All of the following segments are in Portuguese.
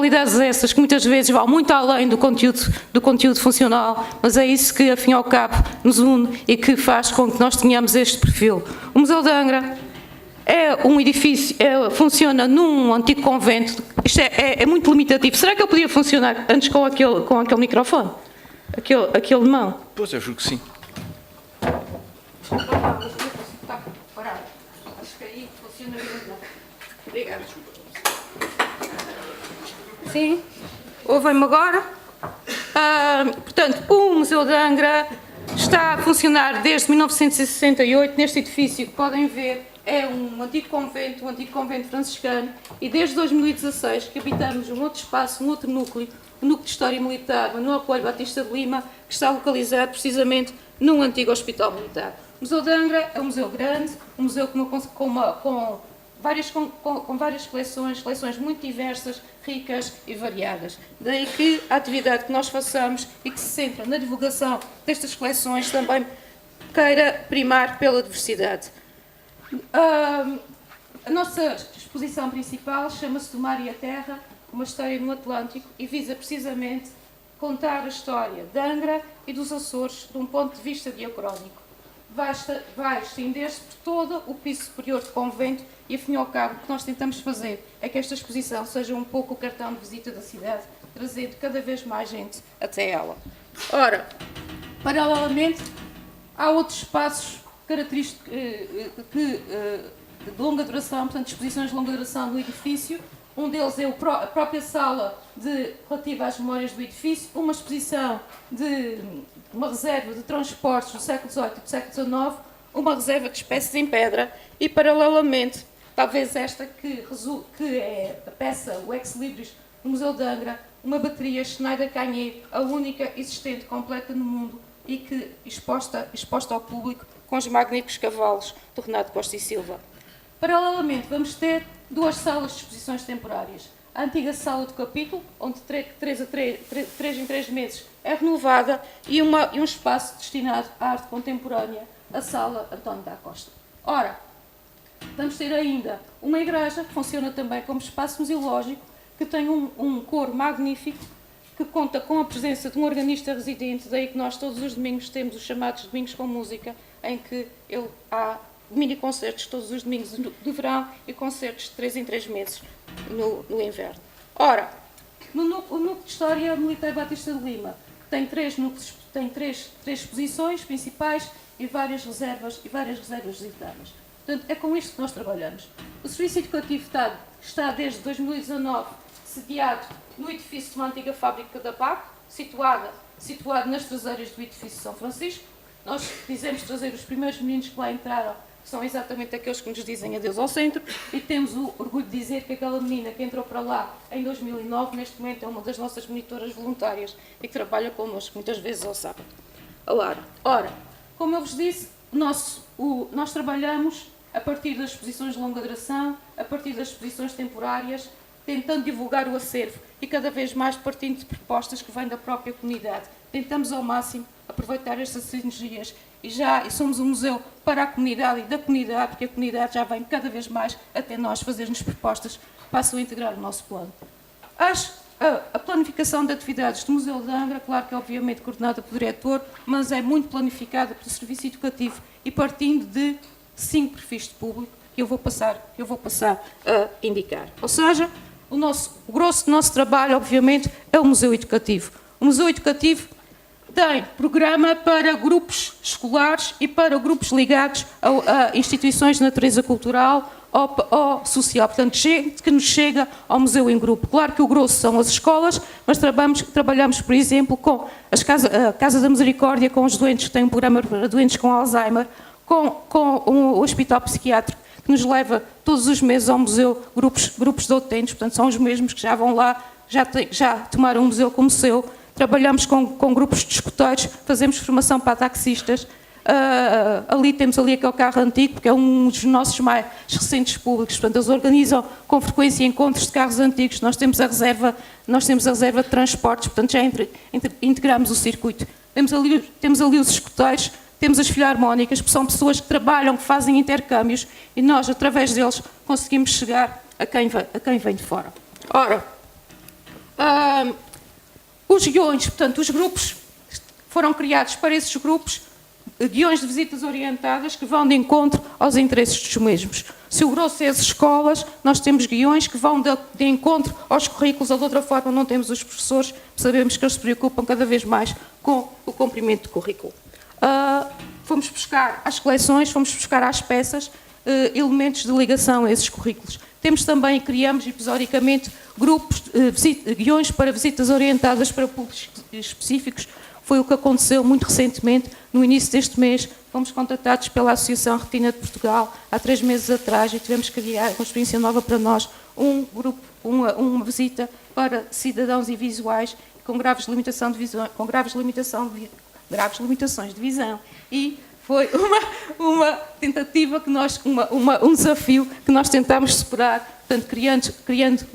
qualidades essas que muitas vezes vão muito além do conteúdo funcional, mas é isso que, afim ao cabo, nos une e que faz com que nós tenhamos este perfil. O Museu de Angra é um edifício, funciona num antigo convento. Isto é muito limitativo. Será que ele podia funcionar antes com aquele microfone? Aquele de mão? Pois, eu julgo que sim. Acho que aí funciona melhor. Obrigada. Sim, ouvem-me agora? Portanto, o Museu de Angra está a funcionar desde 1968 neste edifício que podem ver. É um antigo convento franciscano, e desde 2016 que habitamos um outro espaço, um outro núcleo, o Núcleo de História Militar Manuel Coelho Batista de Lima, que está localizado precisamente num antigo hospital militar. O Museu de Angra é um museu grande, um museu com várias coleções muito diversas, ricas e variadas. Daí que a atividade que nós façamos e que se centra na divulgação destas coleções também queira primar pela diversidade. A nossa exposição principal chama-se Do Mar e a Terra, uma história no Atlântico, e visa precisamente contar a história de Angra e dos Açores de um ponto de vista diacrónico. Vai estender-se por todo o piso superior do convento e, afim ao cabo, o que nós tentamos fazer é que esta exposição seja um pouco o cartão de visita da cidade, trazendo cada vez mais gente até ela. Ora, paralelamente, há outros espaços característicos de longa duração, portanto, exposições de longa duração no edifício. Um deles é a própria sala relativa às memórias do edifício, uma exposição de uma reserva de transportes do século XVIII e do século XIX, uma reserva de espécies em pedra e, paralelamente, talvez esta que é a peça, o Ex Libris, no Museu de Angra, uma bateria Schneider Cagné, a única existente completa no mundo e que exposta ao público com os magníficos cavalos do Renato Costa e Silva. Paralelamente, vamos ter duas salas de exposições temporárias. A antiga sala do capítulo, onde 3 em 3 meses é renovada, e um espaço destinado à arte contemporânea, a sala António da Costa. Ora, vamos ter ainda uma igreja, que funciona também como espaço museológico, que tem um coro magnífico, que conta com a presença de um organista residente, daí que nós todos os domingos temos os chamados Domingos com Música, em que há mini-concertos todos os domingos do verão e concertos de 3 em 3 meses no inverno. Ora, o Núcleo de História Militar Batista de Lima tem 3 núcleos, tem três exposições principais e várias reservas visitadas. Portanto, é com isto que nós trabalhamos. O Serviço Educativo está desde 2019 sediado no edifício de uma antiga fábrica da PAC, situado nas traseiras do edifício São Francisco. Nós quisemos trazer os primeiros meninos que lá entraram, que são exatamente aqueles que nos dizem adeus ao centro, e temos o orgulho de dizer que aquela menina que entrou para lá em 2009, neste momento é uma das nossas monitoras voluntárias e que trabalha connosco muitas vezes ao sábado. A Lara. Ora, como eu vos disse, nós trabalhamos a partir das exposições de longa duração, a partir das exposições temporárias, tentando divulgar o acervo e cada vez mais partindo de propostas que vêm da própria comunidade. Tentamos ao máximo aproveitar estas sinergias e somos um museu para a comunidade e da comunidade, porque a comunidade já vem cada vez mais até nós fazer-nos propostas que passam a integrar o nosso plano. A planificação de atividades do Museu de Angra, claro que é obviamente coordenada pelo diretor, mas é muito planificada pelo Serviço Educativo e partindo de 5 perfis de público que eu vou passar a indicar. Ou seja, o grosso do nosso trabalho, obviamente, é o Museu Educativo. O Museu Educativo tem programa para grupos escolares e para grupos ligados a instituições de natureza cultural ou social. Portanto, gente que nos chega ao museu em grupo. Claro que o grosso são as escolas, mas trabalhamos, por exemplo, com a Casa da Misericórdia, com os doentes que têm um programa para doentes com Alzheimer, com o Hospital Psiquiátrico, que nos leva todos os meses ao museu grupos de utentes. Portanto, são os mesmos que já vão lá, já tomaram o museu como seu. Trabalhamos com grupos de escuteiros, fazemos formação para taxistas. Temos aquele carro antigo, porque é um dos nossos mais recentes públicos. Portanto, eles organizam com frequência encontros de carros antigos. Nós temos a reserva de transportes, portanto, já integramos o circuito. Temos ali os escuteiros, temos as filarmónicas, que são pessoas que trabalham, que fazem intercâmbios, e nós, através deles, conseguimos chegar a quem vem de fora. Ora, Os guiões, portanto, os grupos foram criados para esses grupos, guiões de visitas orientadas que vão de encontro aos interesses dos mesmos. Se o grosso é as escolas, nós temos guiões que vão de encontro aos currículos, ou de outra forma não temos os professores, sabemos que eles se preocupam cada vez mais com o cumprimento do currículo. Fomos buscar às coleções, fomos buscar às peças elementos de ligação a esses currículos. Temos também, criamos episodicamente grupos, guiões para visitas orientadas para públicos específicos. Foi o que aconteceu muito recentemente, no início deste mês. Fomos contatados pela Associação Retina de Portugal há 3 meses atrás e tivemos que criar uma experiência nova para nós, um grupo, uma visita para cidadãos e visuais com graves limitações de visão. E foi uma tentativa que nós, um desafio que nós tentámos superar, portanto, criando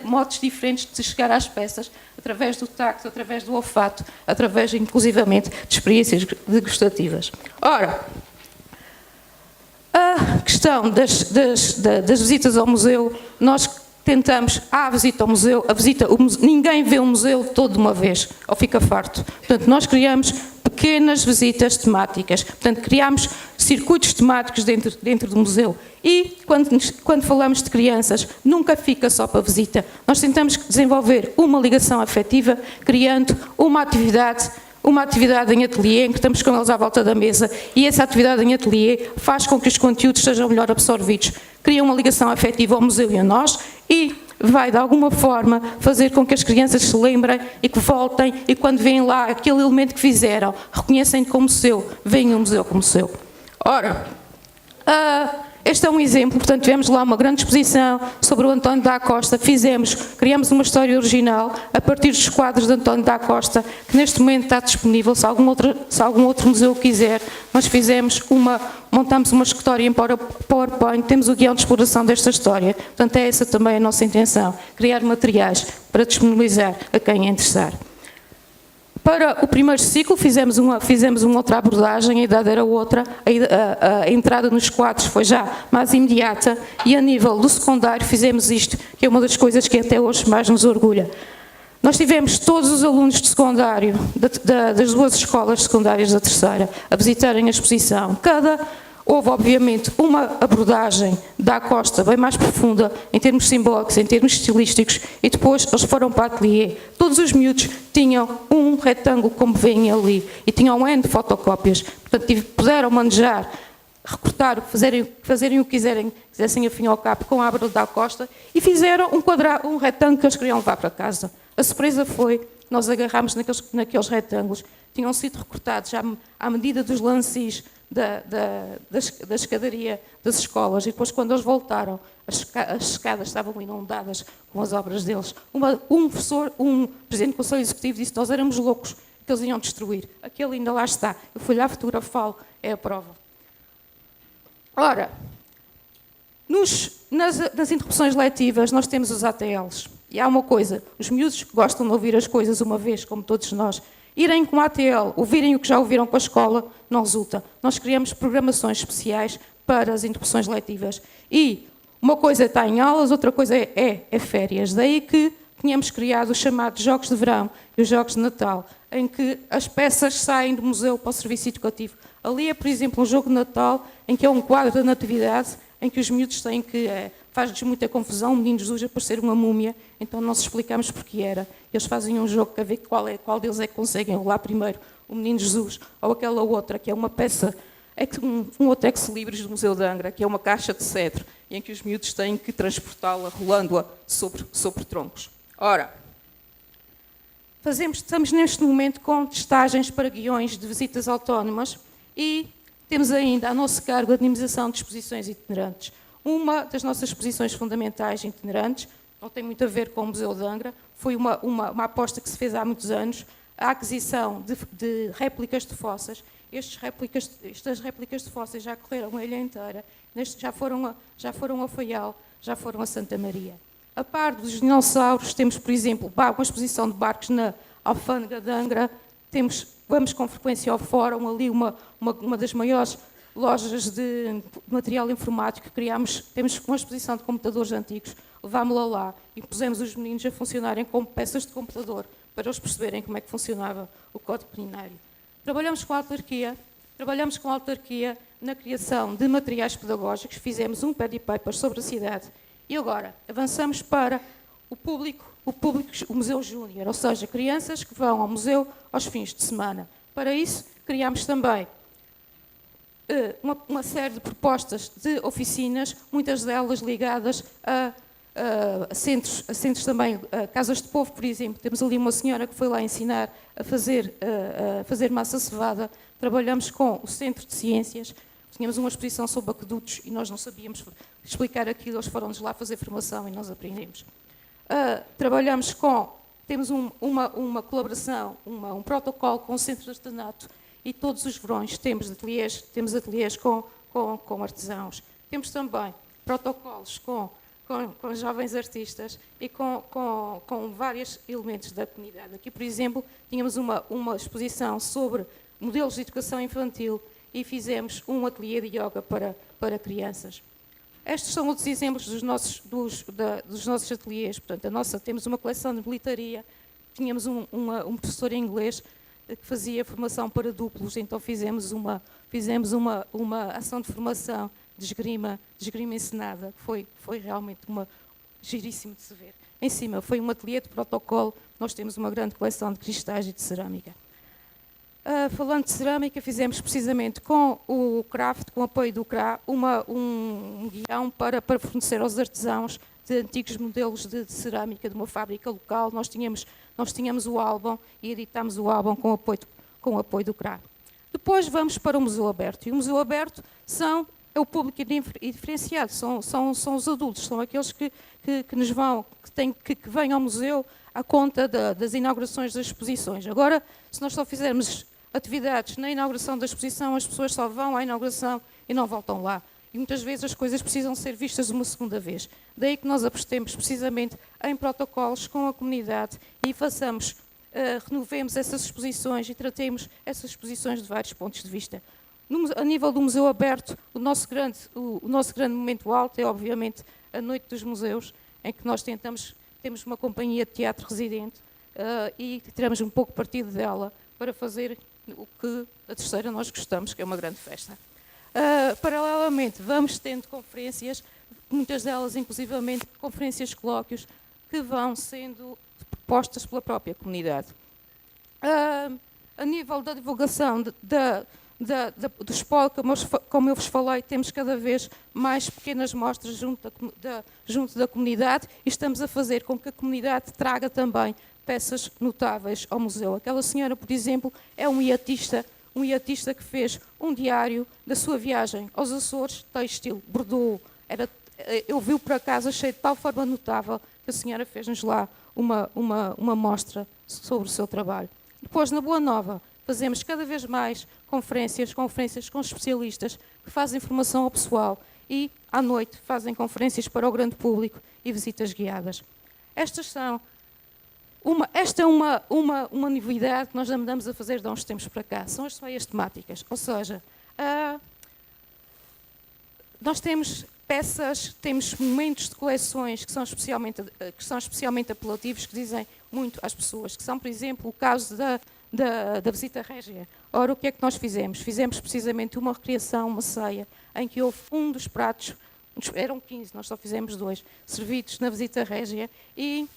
modos diferentes de chegar às peças, através do tacto, através do olfato, através, inclusivamente, de experiências degustativas. Ora, a questão das visitas ao museu, nós tentamos, a visita ao museu, ninguém vê o museu todo de uma vez, ou fica farto. Portanto, nós criamos pequenas visitas temáticas, portanto, criamos circuitos temáticos dentro do museu. E, quando falamos de crianças, nunca fica só para visita. Nós tentamos desenvolver uma ligação afetiva, criando uma atividade em ateliê, em que estamos com eles à volta da mesa, e essa atividade em ateliê faz com que os conteúdos sejam melhor absorvidos. Cria uma ligação afetiva ao museu e a nós, e vai, de alguma forma, fazer com que as crianças se lembrem e que voltem, e quando veem lá aquele elemento que fizeram, reconhecem como seu, veem o museu como seu. Ora, este é um exemplo, portanto, tivemos lá uma grande exposição sobre o António da Costa, criamos uma história original a partir dos quadros de António da Costa, que neste momento está disponível, se algum outro museu quiser. Nós montamos uma história em PowerPoint, temos o guião de exploração desta história, portanto é essa também a nossa intenção, criar materiais para disponibilizar a quem interessar. Para o primeiro ciclo fizemos uma outra abordagem, a idade era outra, a entrada nos quadros foi já mais imediata, e a nível do secundário fizemos isto, que é uma das coisas que até hoje mais nos orgulha. Nós tivemos todos os alunos de secundário, das 2 escolas secundárias da terceira, a visitarem a exposição. Houve, obviamente, uma abordagem da Costa bem mais profunda, em termos simbólicos, em termos estilísticos, e depois eles foram para o ateliê. Todos os miúdos tinham um retângulo, como veem ali, e tinham N de fotocópias. Portanto, puderam manejar, recortar, fazerem o que quisessem afim ao cabo com a abra da Costa, e fizeram um retângulo que eles queriam levar para casa. A surpresa foi, nós agarrámos naqueles retângulos, tinham sido recortados à medida dos lances da escadaria das escolas, e depois, quando eles voltaram, as escadas estavam inundadas com as obras deles. Um presidente do Conselho Executivo disse que nós éramos loucos, que eles iam destruir. Aquele ainda lá está. Eu fui lá fotografá-lo, é a prova. Ora, nas interrupções letivas nós temos os ATLs. E há uma coisa, os miúdos gostam de ouvir as coisas uma vez, como todos nós. Irem com a ATL, ouvirem o que já ouviram com a escola, não resulta. Nós criamos programações especiais para as interrupções letivas. E uma coisa está em aulas, outra coisa é férias. Daí que tínhamos criado os chamados Jogos de Verão e os Jogos de Natal, em que as peças saem do museu para o serviço educativo. Ali é, por exemplo, um jogo de Natal, em que é um quadro da Natividade, em que os miúdos têm que... faz-lhes muita confusão, o menino Jesus a parecer uma múmia, então nós explicamos porque era. Eles fazem um jogo para ver qual deles é que conseguem rolar primeiro, o menino Jesus ou aquela outra, que é uma peça, um outro ex-libris do Museu de Angra, que é uma caixa de cedro, em que os miúdos têm que transportá-la, rolando-a sobre troncos. Ora, estamos neste momento com testagens para guiões de visitas autónomas e temos ainda a nosso cargo a dinamização de exposições itinerantes. Uma das nossas exposições fundamentais itinerantes, não tem muito a ver com o Museu de Angra, foi uma aposta que se fez há muitos anos, a aquisição de réplicas de fossas. Estas réplicas de fossas já correram a ilha inteira, já foram a Faial, já foram a Santa Maria. A par dos dinossauros, temos, por exemplo, uma exposição de barcos na Alfândega de Angra, vamos com frequência ao Fórum, ali uma das maiores lojas de material informático que criámos, temos uma exposição de computadores antigos, levámo-la lá e pusemos os meninos a funcionarem como peças de computador para eles perceberem como é que funcionava o código binário. Trabalhamos com a autarquia na criação de materiais pedagógicos, fizemos um paddy paper sobre a cidade e agora avançamos para o público, o Museu Júnior, ou seja, crianças que vão ao museu aos fins de semana. Para isso, criámos também uma série de propostas de oficinas, muitas delas ligadas a centros também, casas de povo, por exemplo. Temos ali uma senhora que foi lá ensinar a fazer massa cevada. Trabalhamos com o Centro de Ciências. Tínhamos uma exposição sobre aquedutos e nós não sabíamos explicar aquilo. Eles foram-nos lá fazer formação e nós aprendemos. Temos uma colaboração, um protocolo com o Centro de Artesanato e todos os verões temos ateliês com artesãos. Temos também protocolos com jovens artistas e com vários elementos da comunidade. Aqui, por exemplo, tínhamos uma exposição sobre modelos de educação infantil e fizemos um ateliê de yoga para crianças. Estes são outros exemplos dos nossos ateliês. Portanto, temos uma coleção de militaria, tínhamos um professor em inglês que fazia formação para duplos, então fizemos uma ação de formação de esgrima encenada, que foi realmente giríssimo de se ver. Em cima foi um ateliê de protocolo, nós temos uma grande coleção de cristais e de cerâmica. Falando de cerâmica, fizemos precisamente com o CRAFT, com o apoio do CRA, um guião para fornecer aos artesãos de antigos modelos de cerâmica de uma fábrica local. Nós tínhamos o álbum e editámos o álbum com o apoio do CRA. Depois vamos para o Museu Aberto. E o Museu Aberto é o público diferenciado, são os adultos, são aqueles que vêm ao museu à conta das inaugurações das exposições. Agora, se nós só fizermos atividades na inauguração da exposição, as pessoas só vão à inauguração e não voltam lá. E muitas vezes as coisas precisam ser vistas uma segunda vez. Daí que nós apostemos precisamente em protocolos com a comunidade e renovemos essas exposições e tratemos essas exposições de vários pontos de vista. A nível do Museu Aberto, o nosso grande momento alto é, obviamente, a Noite dos Museus, em que nós temos uma companhia de teatro residente e tiramos um pouco partido dela para fazer o que a terceira nós gostamos, que é uma grande festa. Paralelamente, vamos tendo conferências, muitas delas, inclusivamente, conferências, colóquios, que vão sendo propostas pela própria comunidade. A nível da divulgação do espólio, como eu vos falei, temos cada vez mais pequenas mostras junto da comunidade e estamos a fazer com que a comunidade traga também peças notáveis ao museu. Aquela senhora, por exemplo, é um iatista que fez um diário da sua viagem aos Açores, têxtil, bordou. Eu vi por acaso, achei de tal forma notável que a senhora fez-nos lá uma mostra sobre o seu trabalho. Depois, na Boa Nova, fazemos cada vez mais conferências com especialistas que fazem formação ao pessoal e, à noite, fazem conferências para o grande público e visitas guiadas. Esta é uma novidade que nós andamos a fazer de há uns tempos para cá. São as feias temáticas, ou seja, nós temos peças, temos momentos de coleções que são especialmente apelativos, que dizem muito às pessoas, que são, por exemplo, o caso da visita régia. Ora, o que é que nós fizemos? Fizemos precisamente uma recriação, uma ceia, em que houve um dos pratos, eram 15, nós só fizemos 2, servidos na visita régia, e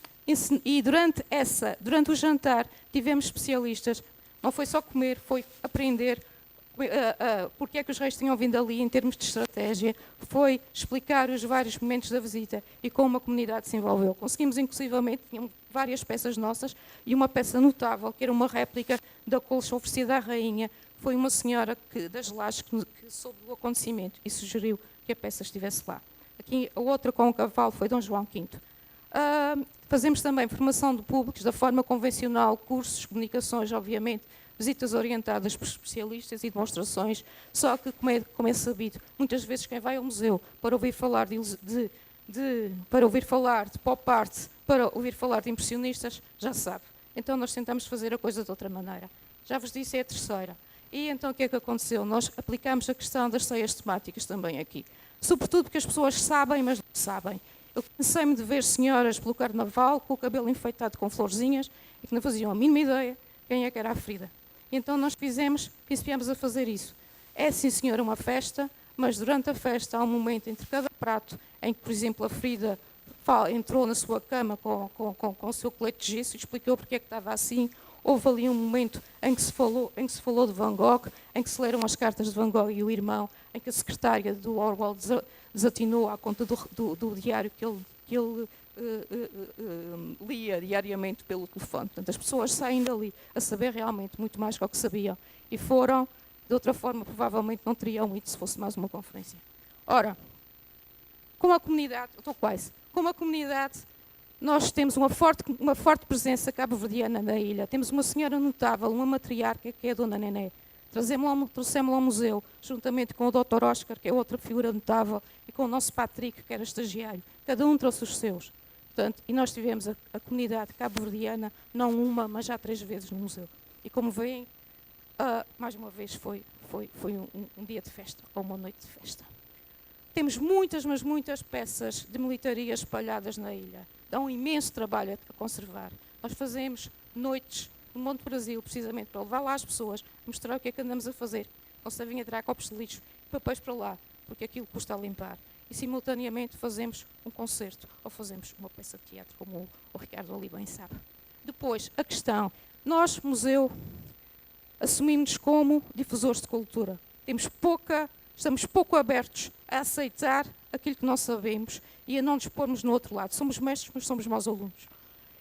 durante o jantar tivemos especialistas, não foi só comer, foi aprender porque é que os reis tinham vindo ali em termos de estratégia, foi explicar os vários momentos da visita e como a comunidade se envolveu. Conseguimos, inclusivamente, tinham várias peças nossas e uma peça notável, que era uma réplica da colcha oferecida à rainha. Foi uma senhora das Lajes que soube do acontecimento e sugeriu que a peça estivesse lá. Aqui, a outra com o cavalo foi Dom João V. Fazemos também formação de públicos da forma convencional, cursos, comunicações, obviamente, visitas orientadas por especialistas e demonstrações, só que, como é sabido, muitas vezes quem vai ao museu para ouvir falar de pop art, para ouvir falar de impressionistas, já sabe. Então nós tentamos fazer a coisa de outra maneira. Já vos disse, é a terceira. E então o que é que aconteceu? Nós aplicamos a questão das ceias temáticas também aqui. Sobretudo porque as pessoas sabem, mas não sabem. Eu cansei-me de ver senhoras pelo carnaval com o cabelo enfeitado com florzinhas e que não faziam a mínima ideia quem é que era a Frida. E então nós viemos a fazer isso. É, sim senhora, uma festa, mas durante a festa há um momento entre cada prato em que, por exemplo, a Frida entrou na sua cama com o seu colete de gesso e explicou porque é que estava assim. Houve ali um momento em que se falou de Van Gogh, em que se leram as cartas de Van Gogh e o irmão, em que a secretária do Orwell desatinou à conta do diário que ele lia diariamente pelo telefone. Portanto, as pessoas saem dali a saber realmente muito mais do que sabiam e foram, de outra forma, provavelmente não teriam ido se fosse mais uma conferência. Ora, como a comunidade, estou quase, como a comunidade, nós temos uma forte presença cabo-verdiana na ilha. Temos uma senhora notável, uma matriarca, que é a Dona Nené. Trouxemos-la ao museu, juntamente com o Dr. Oscar, que é outra figura notável, e com o nosso Patrick, que era estagiário. Cada um trouxe os seus. Portanto, e nós tivemos a comunidade cabo-verdiana, não uma, mas já 3 vezes no museu. E como veem, mais uma vez foi um dia de festa, ou uma noite de festa. Temos muitas, mas muitas peças de militaria espalhadas na ilha. Dá um imenso trabalho a conservar. Nós fazemos noites no Monte Brasil, precisamente para levar lá as pessoas, mostrar o que é que andamos a fazer. Não se vinha tirar copos de lixo, papéis para lá, porque aquilo custa a limpar. E simultaneamente fazemos um concerto ou fazemos uma peça de teatro, como o Ricardo ali bem sabe. Depois, a questão. Nós, museu, assumimos-nos como difusores de cultura. Estamos pouco abertos a aceitar aquilo que não sabemos e a não nos pormos no outro lado. Somos mestres, mas somos maus alunos.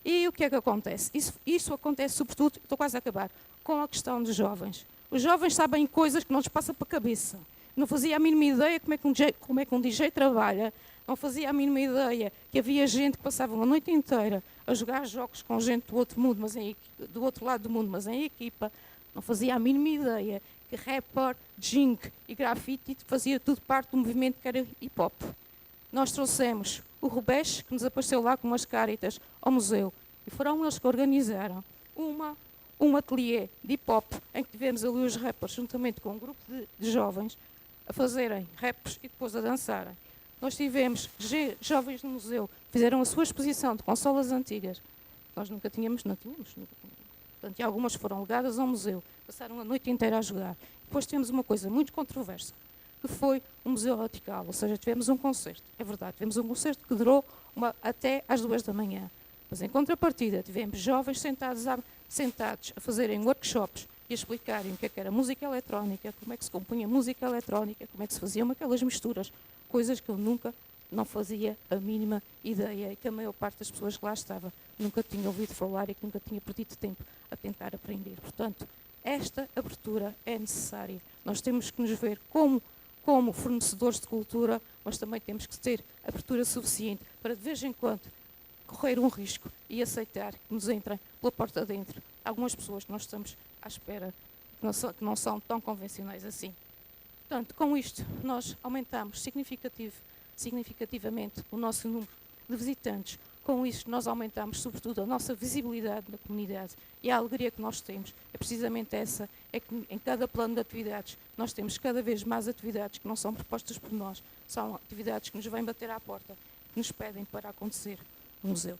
E o que é que acontece? Isso acontece, sobretudo, estou quase a acabar, com a questão dos jovens. Os jovens sabem coisas que não lhes passa para a cabeça. Não fazia a mínima ideia como é que um DJ trabalha. Não fazia a mínima ideia que havia gente que passava uma noite inteira a jogar jogos com gente do outro mundo, do outro lado do mundo, mas em equipa. Não fazia a mínima ideia que rapper, jink e grafite fazia tudo parte do movimento que era hip-hop. Nós trouxemos o Rubesh, que nos apareceu lá com umas caritas ao museu, e foram eles que organizaram um ateliê de hip-hop em que tivemos ali os rappers, juntamente com um grupo de jovens, a fazerem raps e depois a dançarem. Nós tivemos jovens no museu que fizeram a sua exposição de consolas antigas. Nós nunca tínhamos. Portanto, e algumas foram legadas ao museu. Passaram a noite inteira a jogar. Depois tivemos uma coisa muito controversa, que foi um museu radical, ou seja, tivemos um concerto. É verdade, tivemos um concerto que durou até às 2 da manhã. Mas em contrapartida, tivemos jovens sentados a fazerem workshops e a explicarem o que era música eletrónica, como é que se compunha música eletrónica, como é que se faziam aquelas misturas, coisas que eu nunca não fazia a mínima ideia e que a maior parte das pessoas que lá estava nunca tinha ouvido falar e que nunca tinha perdido tempo a tentar aprender. Portanto, esta abertura é necessária. Nós temos que nos ver como fornecedores de cultura, mas também temos que ter abertura suficiente para, de vez em quando, correr um risco e aceitar que nos entrem pela porta dentro algumas pessoas que nós estamos à espera, que não são tão convencionais assim. Portanto, com isto, nós aumentamos significativamente o nosso número de visitantes. Com isto, nós aumentamos, sobretudo, a nossa visibilidade na comunidade. E a alegria que nós temos é precisamente essa, é que em cada plano de atividades nós temos cada vez mais atividades que não são propostas por nós, são atividades que nos vêm bater à porta, que nos pedem para acontecer no museu.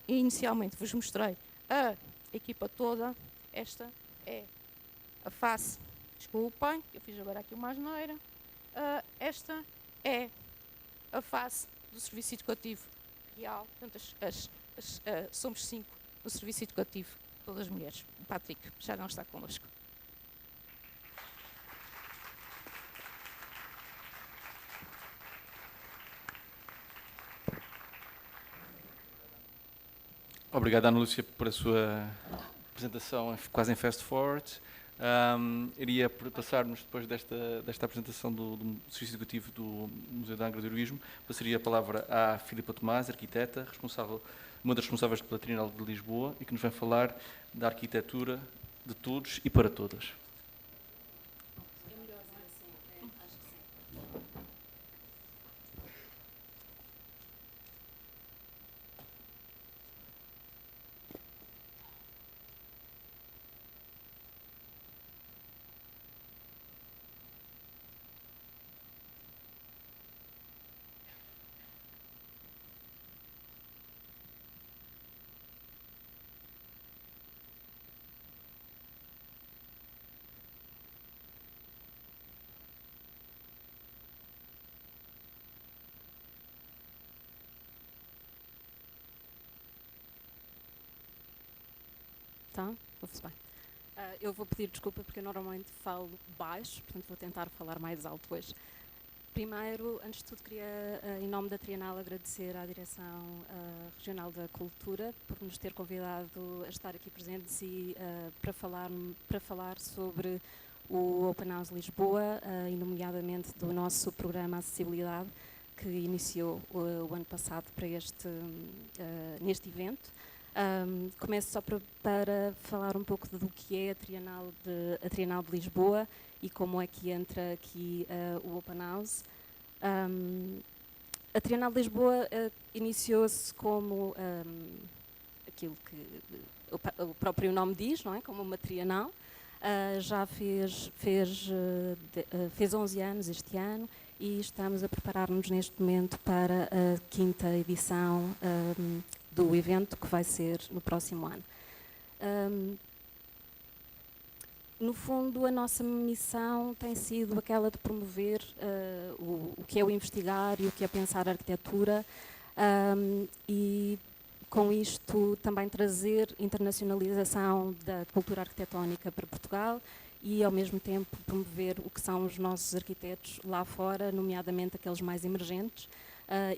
Inicialmente vos mostrei a equipa toda. Esta é a face, desculpem, eu fiz agora aqui uma asneira. Esta é a face do Serviço Educativo Real. Portanto, somos 5 no Serviço Educativo, todas mulheres. O Patrick já não está connosco. Obrigado, Ana Lúcia, por a sua apresentação quase em fast forward. Iria passarmos, depois desta apresentação do Serviço Educativo do Museu da Angra do Heroísmo, passaria a palavra à Filipa Tomás, arquiteta, uma das responsáveis pela Trienal de Lisboa e que nos vai falar da arquitetura de todos e para todas. Tá? Ouve-se bem. Eu vou pedir desculpa porque eu normalmente falo baixo, portanto vou tentar falar mais alto hoje. Primeiro, antes de tudo, queria, em nome da Trienal, agradecer à Direção Regional da Cultura por nos ter convidado a estar aqui presentes e para falar sobre o Open House Lisboa, e nomeadamente do nosso programa Acessibilidade, que iniciou o ano passado para neste evento. Começo só para falar um pouco do que é a Trienal de Lisboa e como é que entra aqui o Open House. A Trienal de Lisboa iniciou-se como aquilo que o próprio nome diz, não é? Como uma trienal. Já fez 11 anos este ano e estamos a preparar-nos neste momento para a 5ª edição do evento, que vai ser no próximo ano. No fundo, a nossa missão tem sido aquela de promover o que é o investigar e o que é pensar a arquitetura, e com isto também trazer internacionalização da cultura arquitetónica para Portugal e ao mesmo tempo promover o que são os nossos arquitetos lá fora, nomeadamente aqueles mais emergentes,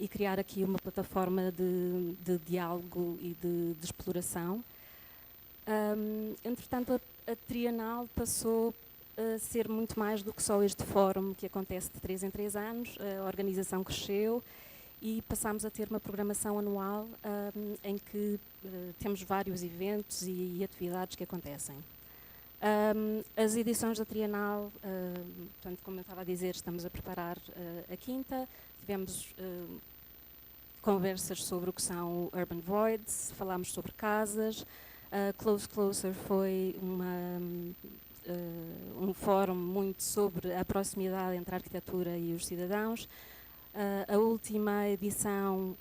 e criar aqui uma plataforma de diálogo e de exploração. Entretanto, a Trienal passou a ser muito mais do que só este fórum que acontece de 3 em 3 anos. A organização cresceu e passámos a ter uma programação anual em que temos vários eventos e atividades que acontecem. As edições da Trienal, portanto, como eu estava a dizer, estamos a preparar a 5ª. Tivemos conversas sobre o que são Urban Voids, falámos sobre casas. Close Closer foi um fórum muito sobre a proximidade entre a arquitetura e os cidadãos. A última edição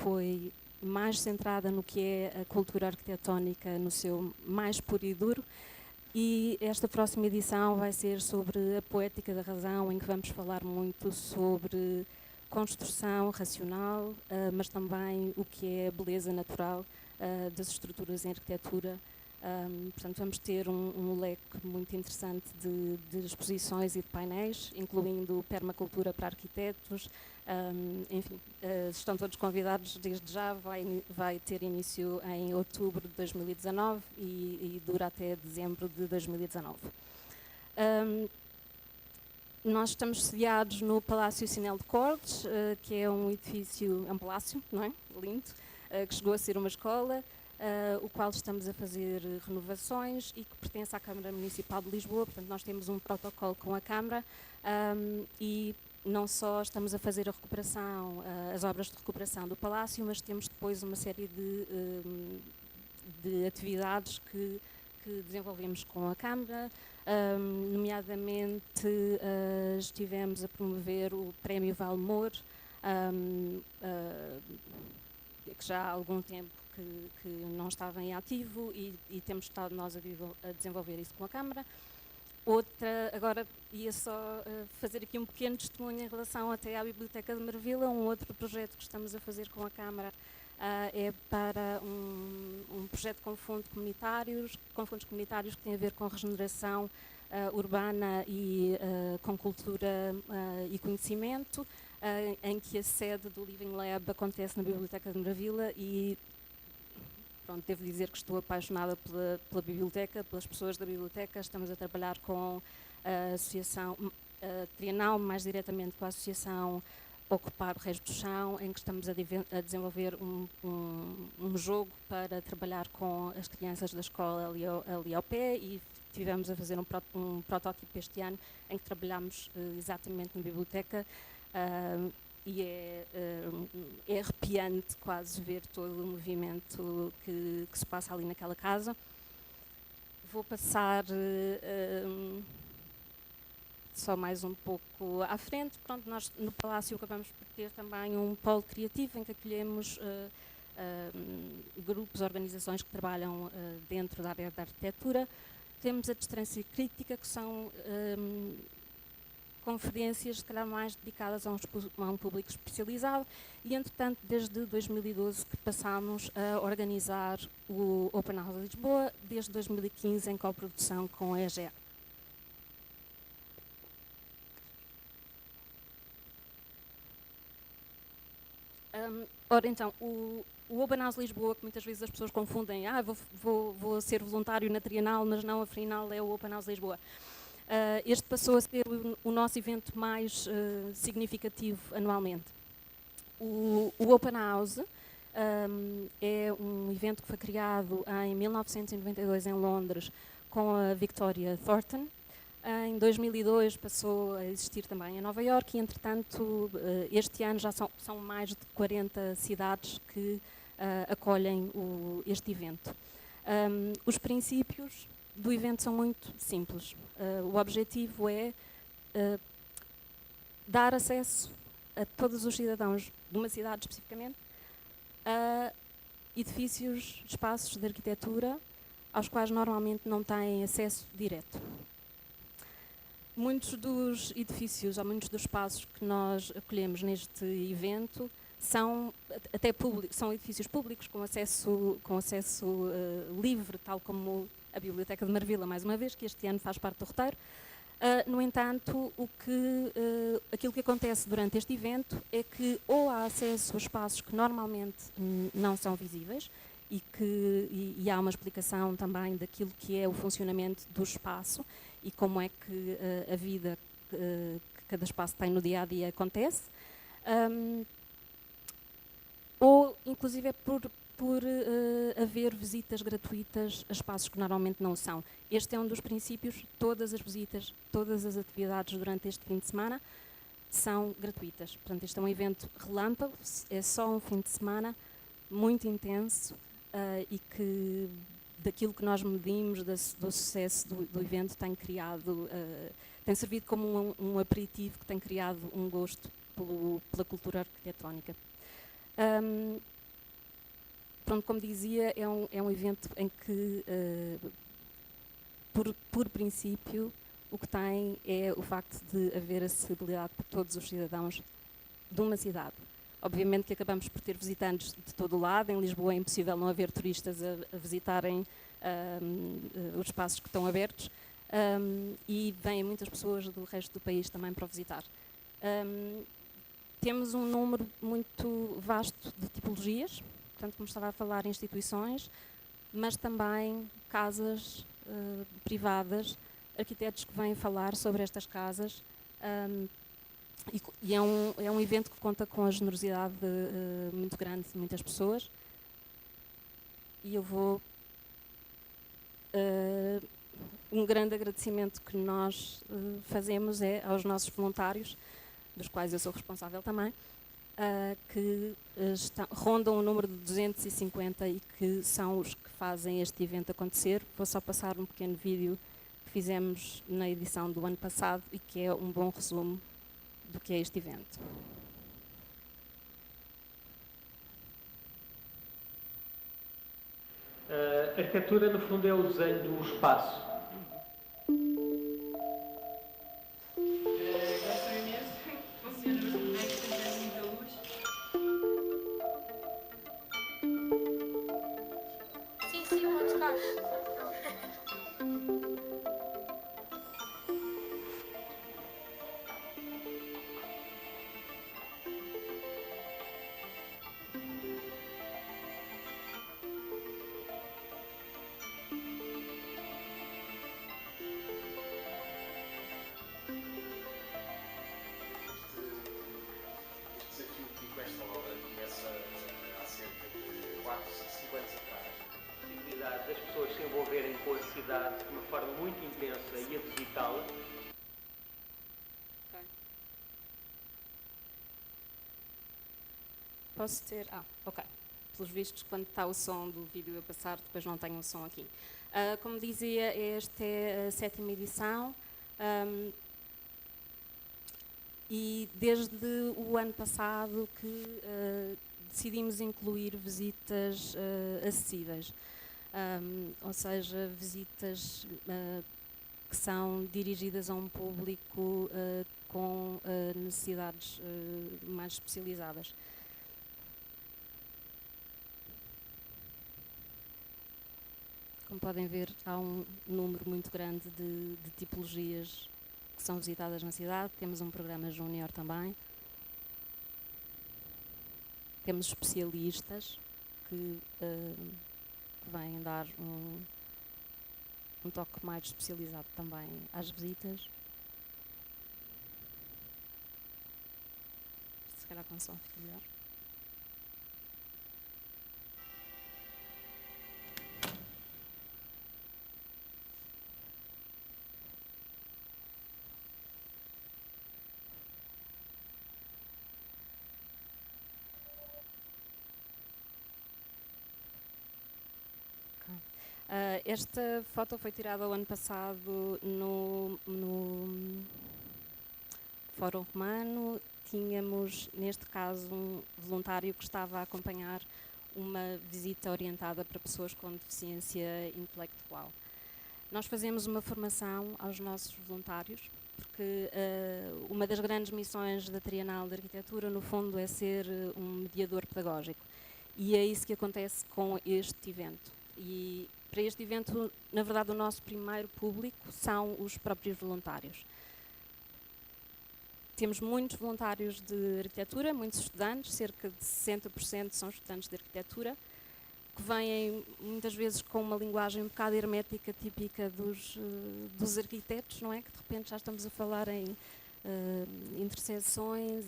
foi mais centrada no que é a cultura arquitetónica no seu mais puro e duro, e esta próxima edição vai ser sobre a poética da razão, em que vamos falar muito sobre construção racional, mas também o que é a beleza natural das estruturas em arquitetura. Portanto, vamos ter um leque muito interessante de exposições e de painéis, incluindo permacultura para arquitetos. Enfim, estão todos convidados desde já. Vai ter início em outubro de 2019 e dura até dezembro de 2019. Nós estamos sediados no Palácio Sinel de Cortes, que é um edifício, é um palácio, não é? Lindo, que chegou a ser uma escola, o qual estamos a fazer renovações e que pertence à Câmara Municipal de Lisboa. Portanto, nós temos um protocolo com a Câmara, e não só estamos a fazer a recuperação, as obras de recuperação do Palácio, mas temos depois uma série de atividades que desenvolvemos com a Câmara. Nomeadamente, estivemos a promover o Prémio Valmor, que já há algum tempo que não estava em ativo, e temos estado nós a desenvolver isso com a Câmara. Agora ia só fazer aqui um pequeno testemunho em relação até à Biblioteca de Marvila. Um outro projeto que estamos a fazer com a Câmara é para um projeto com fundos comunitários que tem a ver com regeneração urbana e com cultura e conhecimento, em que a sede do Living Lab acontece na Biblioteca de Marvila. E pronto, devo dizer que estou apaixonada pela biblioteca, pelas pessoas da biblioteca. Estamos a trabalhar com a Associação Trienal, mais diretamente com a Associação Ocupar o Resto do Chão, em que estamos a desenvolver um jogo para trabalhar com as crianças da escola ali ao pé, e tivemos a fazer um protótipo este ano em que trabalhamos exatamente na biblioteca, e é arrepiante quase ver todo o movimento que se passa ali naquela casa. Vou passar só mais um pouco à frente. Pronto, nós no Palácio acabamos por ter também um polo criativo em que acolhemos grupos, organizações que trabalham dentro da área da arquitetura. Temos a Distância Crítica, que são conferências, se calhar mais dedicadas a um público especializado, e entretanto desde 2012 que passámos a organizar o Open House Lisboa, desde 2015 em coprodução com a EGEA. Ora então, o Open House Lisboa, que muitas vezes as pessoas confundem, vou ser voluntário na Trienal, mas não, afinal é o Open House Lisboa. Este passou a ser o nosso evento mais significativo anualmente. O Open House é um evento que foi criado em 1992 em Londres com a Victoria Thornton. Em 2002 passou a existir também em Nova Iorque e, entretanto, este ano já são mais de 40 cidades que acolhem este evento. Os princípios do evento são muito simples. O objetivo é dar acesso a todos os cidadãos de uma cidade especificamente a edifícios, espaços de arquitetura aos quais normalmente não têm acesso direto. Muitos dos edifícios ou muitos dos espaços que nós acolhemos neste evento são até são edifícios públicos com acesso livre, tal como a Biblioteca de Marvila, mais uma vez, que este ano faz parte do roteiro. No entanto, aquilo que acontece durante este evento é que ou há acesso a espaços que normalmente não são visíveis e há uma explicação também daquilo que é o funcionamento do espaço e como é que a vida que cada espaço tem no dia-a-dia acontece, ou inclusive é por haver visitas gratuitas a espaços que normalmente não são. Este é um dos princípios. Todas as visitas, todas as atividades durante este fim de semana são gratuitas. Portanto, este é um evento relâmpago, é só um fim de semana muito intenso e que daquilo que nós medimos do sucesso do evento tem servido como um aperitivo que tem criado um gosto pela cultura arquitetónica. Pronto, como dizia, é um evento em que, por princípio, o que tem é o facto de haver acessibilidade para todos os cidadãos de uma cidade. Obviamente que acabamos por ter visitantes de todo o lado. Em Lisboa é impossível não haver turistas a visitarem os espaços que estão abertos e vêm muitas pessoas do resto do país também para o visitar. Temos um número muito vasto de tipologias, portanto, como estava a falar, instituições, mas também casas privadas, arquitetos que vêm falar sobre estas casas e é um evento que conta com a generosidade muito grande de muitas pessoas e eu vou... um grande agradecimento que nós fazemos é aos nossos voluntários, dos quais eu sou responsável também, que rondam o número de 250 e que são os que fazem este evento acontecer. Vou só passar um pequeno vídeo que fizemos na edição do ano passado e que é um bom resumo do que é este evento. A arquitetura, no fundo, é o desenho do espaço. Gosto imenso. Funciona muito bem, tem muita luz. Sim, eu vou tocar. Das pessoas se envolverem com a cidade de uma forma muito intensa e a visitá-la. Posso ter... ok. Pelos vistos, quando está o som do vídeo a passar, depois não tenho o som aqui. Como dizia, esta é a 7ª edição e desde o ano passado que decidimos incluir visitas acessíveis. Ou seja, visitas que são dirigidas a um público com necessidades mais especializadas. Como podem ver, há um número muito grande de tipologias que são visitadas na cidade. Temos um programa júnior também. Temos especialistas que vêm dar um toque mais especializado também às visitas. Se calhar com som fica melhor. Esta foto foi tirada o ano passado no Fórum Romano. Tínhamos, neste caso, um voluntário que estava a acompanhar uma visita orientada para pessoas com deficiência intelectual. Nós fazemos uma formação aos nossos voluntários, porque uma das grandes missões da Trienal de Arquitetura, no fundo, é ser um mediador pedagógico. E é isso que acontece com este evento. E para este evento, na verdade, o nosso primeiro público são os próprios voluntários. Temos muitos voluntários de arquitetura, muitos estudantes, cerca de 60% são estudantes de arquitetura, que vêm muitas vezes com uma linguagem um bocado hermética, típica dos arquitetos, não é? Que de repente já estamos a falar em interseções,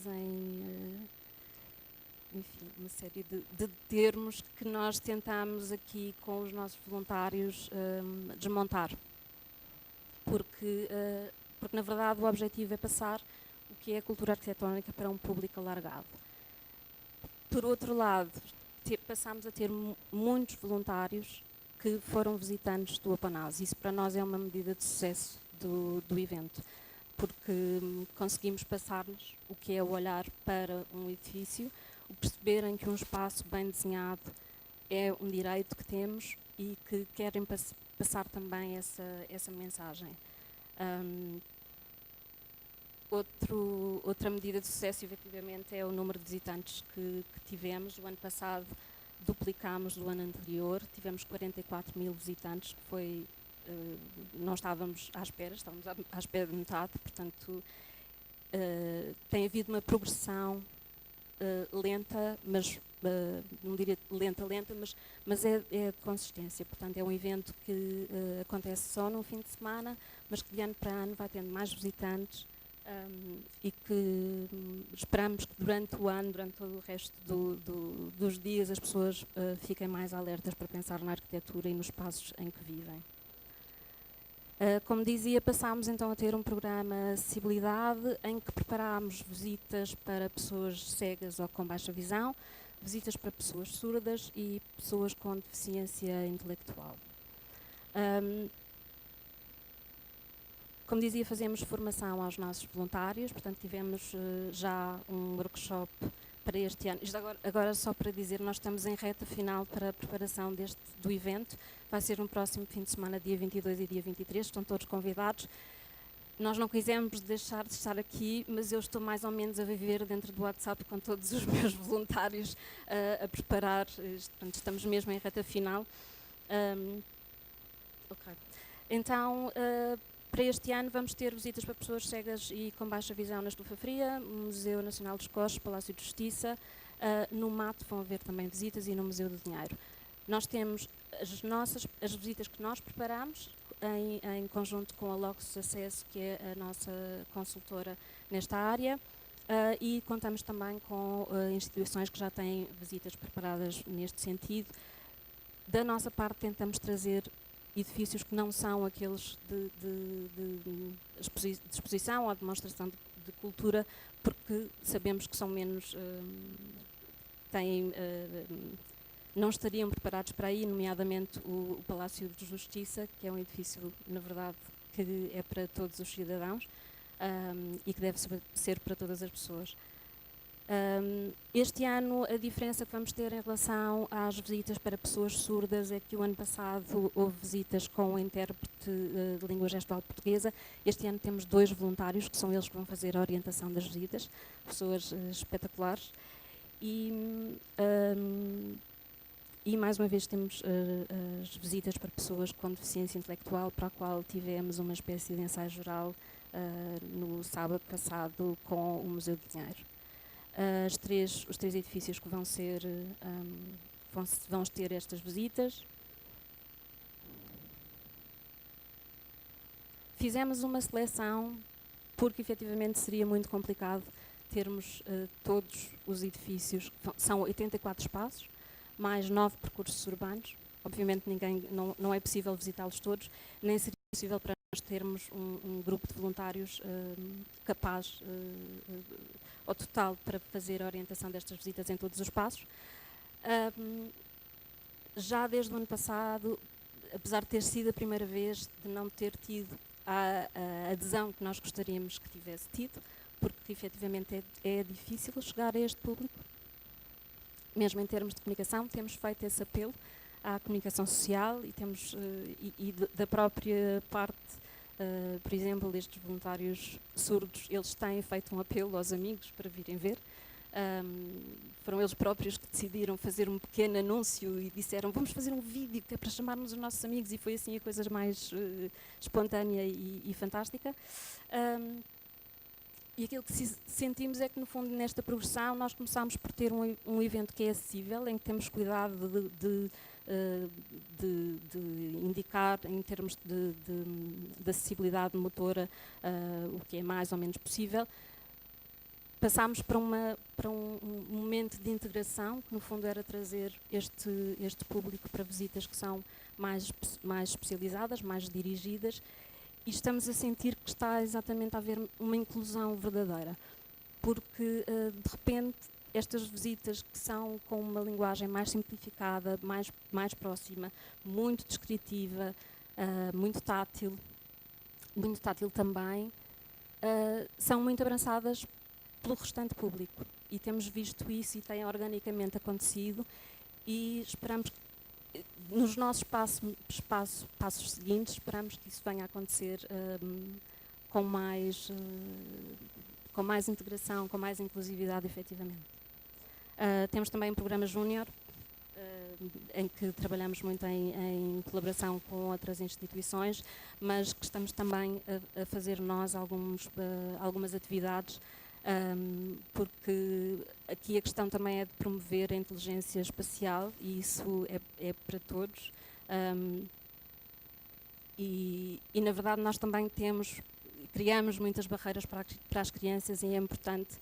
enfim, uma série de termos que nós tentamos aqui com os nossos voluntários desmontar. Porque na verdade o objetivo é passar o que é a cultura arquitetónica para um público alargado. Por outro lado, passamos a ter muitos voluntários que foram visitantes do Open House. Isso para nós é uma medida de sucesso do evento, porque conseguimos passar-lhes o que é o olhar para um edifício, o perceberem que um espaço bem desenhado é um direito que temos e que querem passar também essa mensagem. Outra medida de sucesso, efetivamente, é o número de visitantes que tivemos. O ano passado duplicámos do ano anterior, tivemos 44.000 visitantes, que foi, não estávamos à espera, estávamos à espera de metade, portanto tem havido uma progressão lenta, mas não diria lenta, mas é de consistência. Portanto, é um evento que acontece só num fim de semana, mas que de ano para ano vai tendo mais visitantes e que esperamos que durante o ano, durante todo o resto dos dias, as pessoas fiquem mais alertas para pensar na arquitetura e nos espaços em que vivem. Como dizia, passámos então a ter um programa Acessibilidade em que preparámos visitas para pessoas cegas ou com baixa visão, visitas para pessoas surdas e pessoas com deficiência intelectual. Como dizia, fazemos formação aos nossos voluntários, portanto tivemos já um workshop para este ano. Isto agora só para dizer, nós estamos em reta final para a preparação do evento. Vai ser no próximo fim de semana, dia 22 e dia 23, estão todos convidados. Nós não quisemos deixar de estar aqui, mas eu estou mais ou menos a viver dentro do WhatsApp com todos os meus voluntários a preparar. Portanto, estamos mesmo em reta final. Ok. Então, para este ano vamos ter visitas para pessoas cegas e com baixa visão na Estufa Fria, Museu Nacional dos Coches, Palácio de Justiça, no MAT vão haver também visitas e no Museu do Dinheiro. Nós temos as visitas que nós preparamos em conjunto com a Locus Acesso, que é a nossa consultora nesta área, e contamos também com instituições que já têm visitas preparadas neste sentido. Da nossa parte tentamos trazer edifícios que não são aqueles de exposição ou demonstração de cultura, porque sabemos que são menos, não estariam preparados para aí, nomeadamente o Palácio de Justiça, que é um edifício, na verdade, que é para todos os cidadãos e que deve ser para todas as pessoas. Este ano, a diferença que vamos ter em relação às visitas para pessoas surdas é que o ano passado houve visitas com o intérprete de língua gestual portuguesa. Este ano temos 2 voluntários, que são eles que vão fazer a orientação das visitas, pessoas espetaculares. E mais uma vez temos as visitas para pessoas com deficiência intelectual, para a qual tivemos uma espécie de ensaio geral no sábado passado com o Museu do Dinheiro. Os três edifícios que vão ter estas visitas. Fizemos uma seleção porque efetivamente seria muito complicado termos todos os edifícios, são 84 espaços, mais 9 percursos urbanos. Obviamente não é possível visitá-los todos, nem seria possível para nós termos um grupo de voluntários capaz ao total para fazer a orientação destas visitas em todos os espaços. Já desde o ano passado, apesar de ter sido a primeira vez de não ter tido a adesão que nós gostaríamos que tivesse tido, porque efetivamente é difícil chegar a este público, mesmo em termos de comunicação, temos feito esse apelo à comunicação social e temos da própria parte, por exemplo, destes voluntários surdos, eles têm feito um apelo aos amigos para virem ver. Foram eles próprios que decidiram fazer um pequeno anúncio e disseram: vamos fazer um vídeo que é para chamarmos os nossos amigos, e foi assim a coisa mais espontânea e fantástica. E aquilo que sentimos é que, no fundo, nesta progressão, nós começámos por ter um evento que é acessível, em que temos cuidado de indicar, em termos de acessibilidade motora, o que é mais ou menos possível. Passámos para um momento de integração, que no fundo era trazer este público para visitas que são mais especializadas, mais dirigidas, e estamos a sentir que está exatamente a haver uma inclusão verdadeira, porque de repente estas visitas que são com uma linguagem mais simplificada, mais próxima, muito descritiva, muito tátil também, são muito abraçadas pelo restante público, e temos visto isso e tem organicamente acontecido, e esperamos que nos nossos passos seguintes, esperamos que isso venha a acontecer com mais integração, com mais inclusividade, efetivamente. Temos também um programa júnior, em que trabalhamos muito em colaboração com outras instituições, mas que estamos também a fazer nós algumas atividades, porque aqui a questão também é de promover a inteligência espacial, e isso é para todos. E na verdade nós também criamos muitas barreiras para as crianças, e é importante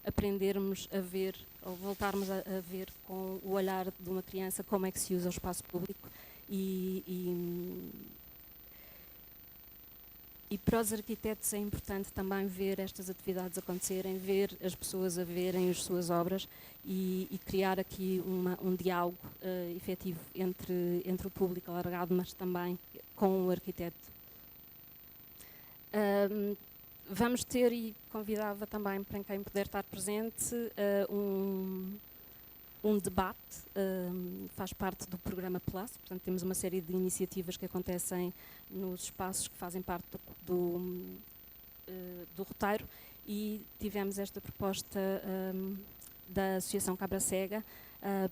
aprendermos a ver, ou voltarmos a ver com o olhar de uma criança como é que se usa o espaço público, e para os arquitetos é importante também ver estas atividades acontecerem, ver as pessoas a verem as suas obras e criar aqui um diálogo efetivo entre o público alargado, mas também com o arquiteto. Vamos ter, e convidava também para quem puder estar presente, um debate, faz parte do programa Plus, portanto temos uma série de iniciativas que acontecem nos espaços que fazem parte do roteiro, e tivemos esta proposta da Associação Cabra Cega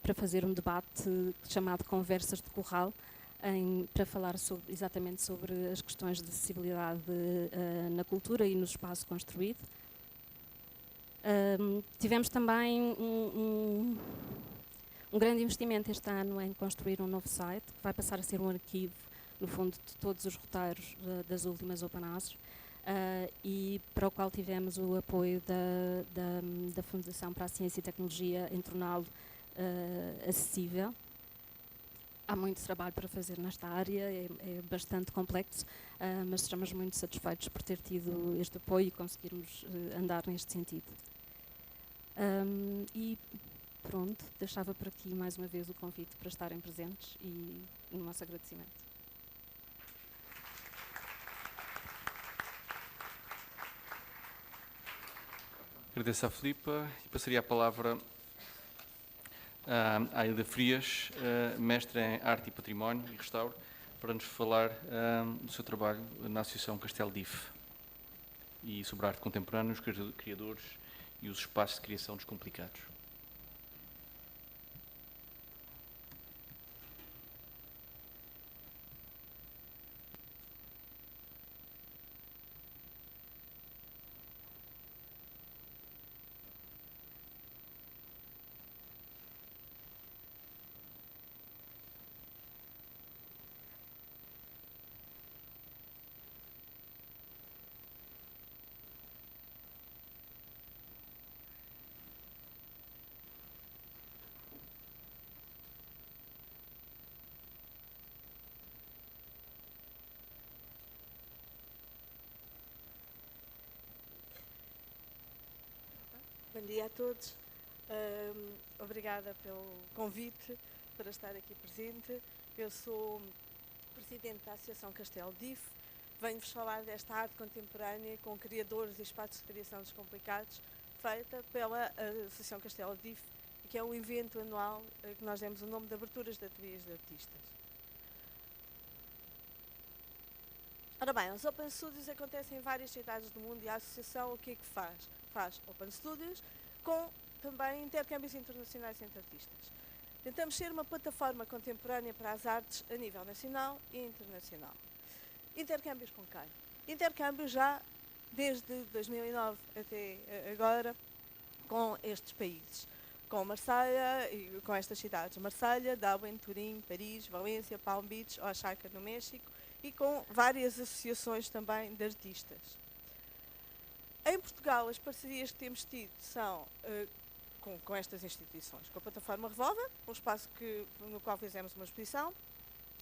para fazer um debate chamado Conversas de Corral, para falar exatamente sobre as questões de acessibilidade na cultura e no espaço construído. Tivemos também um grande investimento este ano em construir um novo site, que vai passar a ser um arquivo, no fundo, de todos os roteiros das últimas Open Houses, e para o qual tivemos o apoio da Fundação para a Ciência e Tecnologia em torná-lo acessível. Há muito trabalho para fazer nesta área, é bastante complexo, mas estamos muito satisfeitos por ter tido este apoio e conseguirmos andar neste sentido. E pronto, deixava por aqui mais uma vez o convite para estarem presentes e o nosso agradecimento. Agradeço à Filipa e passaria a palavra à Aida Frias, mestre em Arte e Património e Restauro, para nos falar do seu trabalho na Associação Castelo DIF e sobre a arte contemporânea, os criadores e os espaços de criação descomplicados. Bom dia a todos. Obrigada pelo convite para estar aqui presente. Eu sou presidente da Associação Castelo DIF. Venho-vos falar desta arte contemporânea com criadores e espaços de criação descomplicados, feita pela Associação Castelo DIF, que é um evento anual que nós demos o nome de Aberturas de Ateliês de Artistas. Ora bem, os Open Studios acontecem em várias cidades do mundo e a Associação o que é que faz? Faz Open Studios com também intercâmbios internacionais entre artistas. Tentamos ser uma plataforma contemporânea para as artes a nível nacional e internacional. Intercâmbios com quem? Intercâmbios já desde 2009 até agora com estes países. Com Marselha e com estas cidades. Marselha, Dublin, Turim, Paris, Valência, Palm Beach, Oaxaca, no México, e com várias associações também de artistas. Em Portugal, as parcerias que temos tido são com estas instituições. Com a plataforma Revolver, um espaço no qual fizemos uma exposição.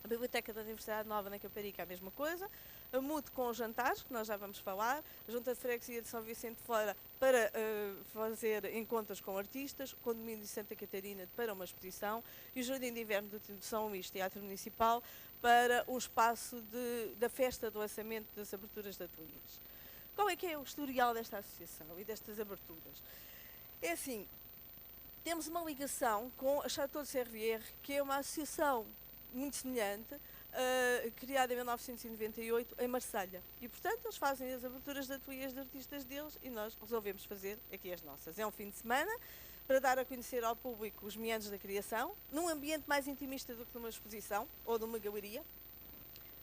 A Biblioteca da Universidade Nova na Caparica, a mesma coisa. A MUD com os jantares, que nós já vamos falar. A Junta de Freguesia de São Vicente de Fora para fazer encontros com artistas. O Condomínio de Santa Catarina para uma exposição. E o Jardim de Inverno de São Luís, Teatro Municipal, para o espaço da festa do lançamento das aberturas de ateliês. Qual é que é o historial desta associação e destas aberturas? É assim, temos uma ligação com a Château de Servières, que é uma associação muito semelhante, criada em 1998 em Marselha. E, portanto, eles fazem as aberturas de ateliês de artistas deles e nós resolvemos fazer aqui as nossas. É um fim de semana para dar a conhecer ao público os meandros da criação, num ambiente mais intimista do que numa exposição ou numa galeria,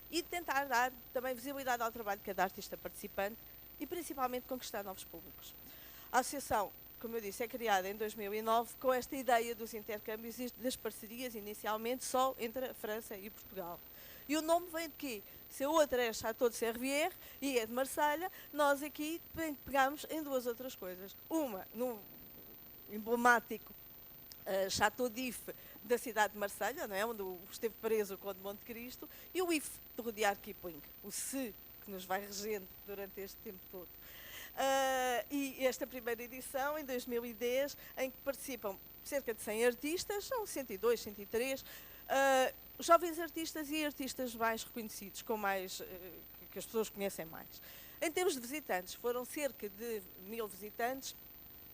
e tentar dar também visibilidade ao trabalho de cada artista participante e principalmente conquistar novos públicos. A associação, como eu disse, é criada em 2009 com esta ideia dos intercâmbios e das parcerias, inicialmente só entre a França e Portugal. E o nome vem de quê? Se a outra é Château de Servières e é de Marselha, nós aqui pegamos em duas outras coisas. Uma, no emblemático Château d'If da cidade de Marselha, não é? Onde esteve preso o Conde de Monte Cristo, e o If de Rudyard Kipling, o se que nos vai regendo durante este tempo todo. E esta primeira edição, em 2010, em que participam cerca de 100 artistas, são 102, 103, jovens artistas e artistas mais reconhecidos, que as pessoas conhecem mais. Em termos de visitantes, foram cerca de 1000 visitantes,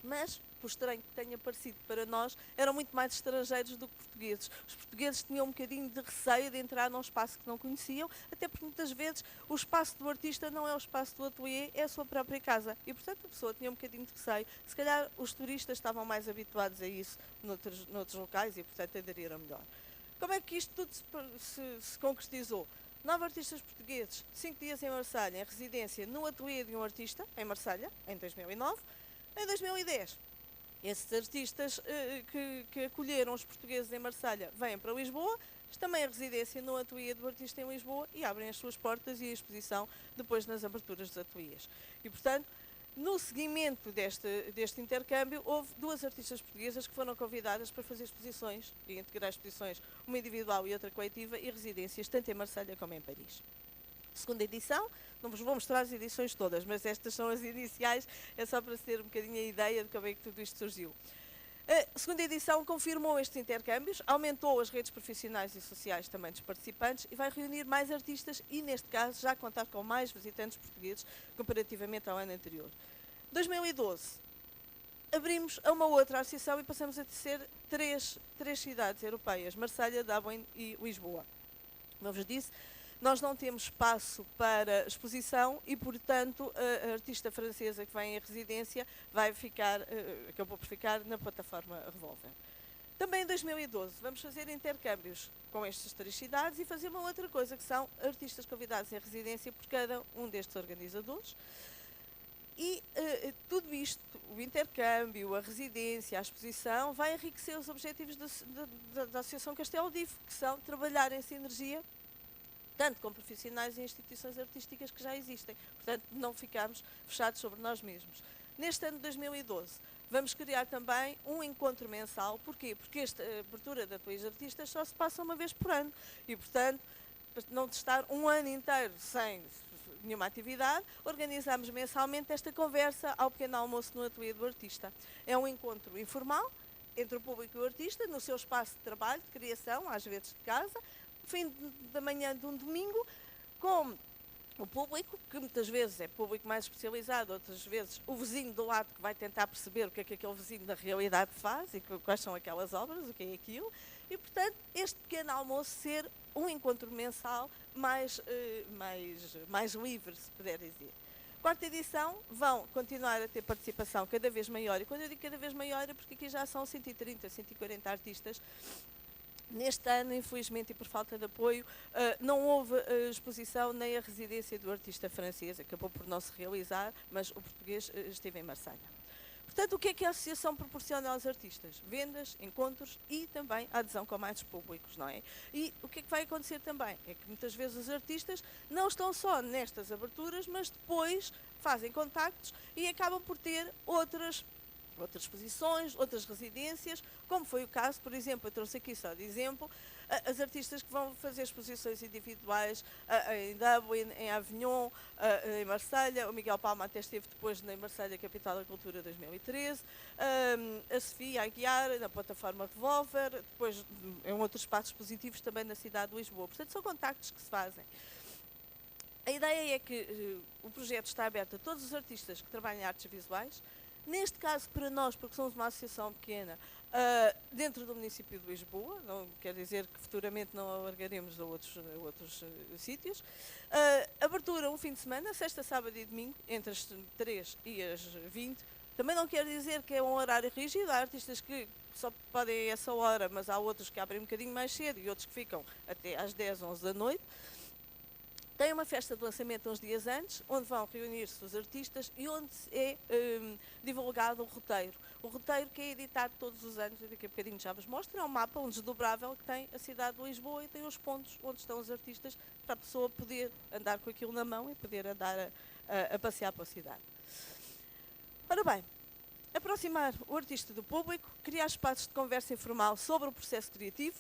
mas, por estranho que tenha parecido para nós, eram muito mais estrangeiros do que portugueses. Os portugueses tinham um bocadinho de receio de entrar num espaço que não conheciam, até porque muitas vezes o espaço do artista não é o espaço do ateliê, é a sua própria casa. E, portanto, a pessoa tinha um bocadinho de receio. Se calhar os turistas estavam mais habituados a isso noutros locais e, portanto, aderiram melhor. Como é que isto tudo se concretizou? 9 artistas portugueses, 5 dias em Marselha, em residência no ateliê de um artista, em Marselha, em 2009. Em 2010, esses artistas que acolheram os portugueses em Marselha vêm para Lisboa, também em residência no ateliê do artista em Lisboa e abrem as suas portas e a exposição depois nas aberturas dos ateliês. E, portanto, no seguimento deste intercâmbio, houve 2 artistas portuguesas que foram convidadas para fazer exposições e integrar exposições, uma individual e outra coletiva, e residências tanto em Marselha como em Paris. Segunda edição, não vos vou mostrar as edições todas, mas estas são as iniciais, é só para ter um bocadinho a ideia de como é que tudo isto surgiu. A segunda edição confirmou estes intercâmbios, aumentou as redes profissionais e sociais também dos participantes e vai reunir mais artistas e, neste caso, já contar com mais visitantes portugueses comparativamente ao ano anterior. 2012, abrimos a uma outra associação e passamos a ser três cidades europeias, Marselha, Dublin e Lisboa. Como eu vos disse, nós não temos espaço para exposição e, portanto, a artista francesa que vem em residência acabou por ficar na plataforma Revolver. Também em 2012 vamos fazer intercâmbios com estas três cidades e fazer uma outra coisa, que são artistas convidados em residência por cada um destes organizadores. E tudo isto, o intercâmbio, a residência, a exposição, vai enriquecer os objetivos da Associação Castelo Divo, que são trabalhar em sinergia tanto com profissionais e instituições artísticas que já existem. Portanto, não ficamos fechados sobre nós mesmos. Neste ano de 2012, vamos criar também um encontro mensal. Porquê? Porque esta abertura da País Artistas só se passa uma vez por ano. E, portanto, para não estar um ano inteiro sem nenhuma atividade, organizamos mensalmente esta conversa ao pequeno almoço no ateliê do artista. É um encontro informal entre o público e o artista, no seu espaço de trabalho, de criação, às vezes de casa, fim da manhã de um domingo, com o público, que muitas vezes é público mais especializado, outras vezes o vizinho do lado que vai tentar perceber o que é que aquele vizinho da realidade faz e quais são aquelas obras, o que é aquilo, e portanto este pequeno almoço ser um encontro mensal mais livre, se puder dizer. Quarta edição, vão continuar a ter participação cada vez maior, e quando eu digo cada vez maior é porque aqui já são 130, 140 artistas. Neste ano, infelizmente, e por falta de apoio, não houve exposição nem a residência do artista francês, acabou por não se realizar, mas o português esteve em Marselha. Portanto, o que é que a associação proporciona aos artistas? Vendas, encontros e também a adesão com mais públicos, não é? E o que é que vai acontecer também? É que muitas vezes os artistas não estão só nestas aberturas, mas depois fazem contactos e acabam por ter outras exposições, outras residências, como foi o caso, por exemplo, eu trouxe aqui só de exemplo, as artistas que vão fazer exposições individuais em Dublin, em Avignon, em Marselha. O Miguel Palma até esteve depois em Marselha, Capital da Cultura 2013, a Sofia Aguiar na plataforma Revolver, depois em outros espaços expositivos também na cidade de Lisboa. Portanto, são contactos que se fazem. A ideia é que o projeto está aberto a todos os artistas que trabalham em artes visuais. Neste caso, para nós, porque somos uma associação pequena, dentro do município de Lisboa, não quer dizer que futuramente não alargaremos a outros sítios. Abertura um fim de semana, sexta, sábado e domingo, entre as 3 e as 20. Também não quer dizer que é um horário rígido, há artistas que só podem a essa hora, mas há outros que abrem um bocadinho mais cedo e outros que ficam até às 10, 11 da noite. Tem uma festa de lançamento uns dias antes, onde vão reunir-se os artistas e onde é divulgado o roteiro. O roteiro que é editado todos os anos, e daqui a bocadinho já vos mostro, é um mapa, um desdobrável que tem a cidade de Lisboa e tem os pontos onde estão os artistas para a pessoa poder andar com aquilo na mão e poder andar a passear pela cidade. Ora bem, aproximar o artista do público, criar espaços de conversa informal sobre o processo criativo,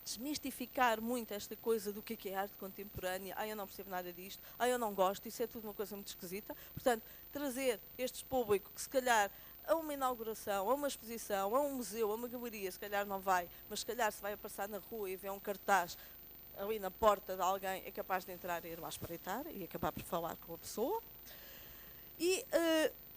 desmistificar muito esta coisa do que é arte contemporânea, eu não percebo nada disto, eu não gosto, isso é tudo uma coisa muito esquisita. Portanto, trazer este público que se calhar a uma inauguração, a uma exposição, a um museu, a uma galeria, se calhar não vai, mas se calhar se vai passar na rua e vê um cartaz ali na porta de alguém, é capaz de entrar e ir lá espreitar e acabar por falar com a pessoa. E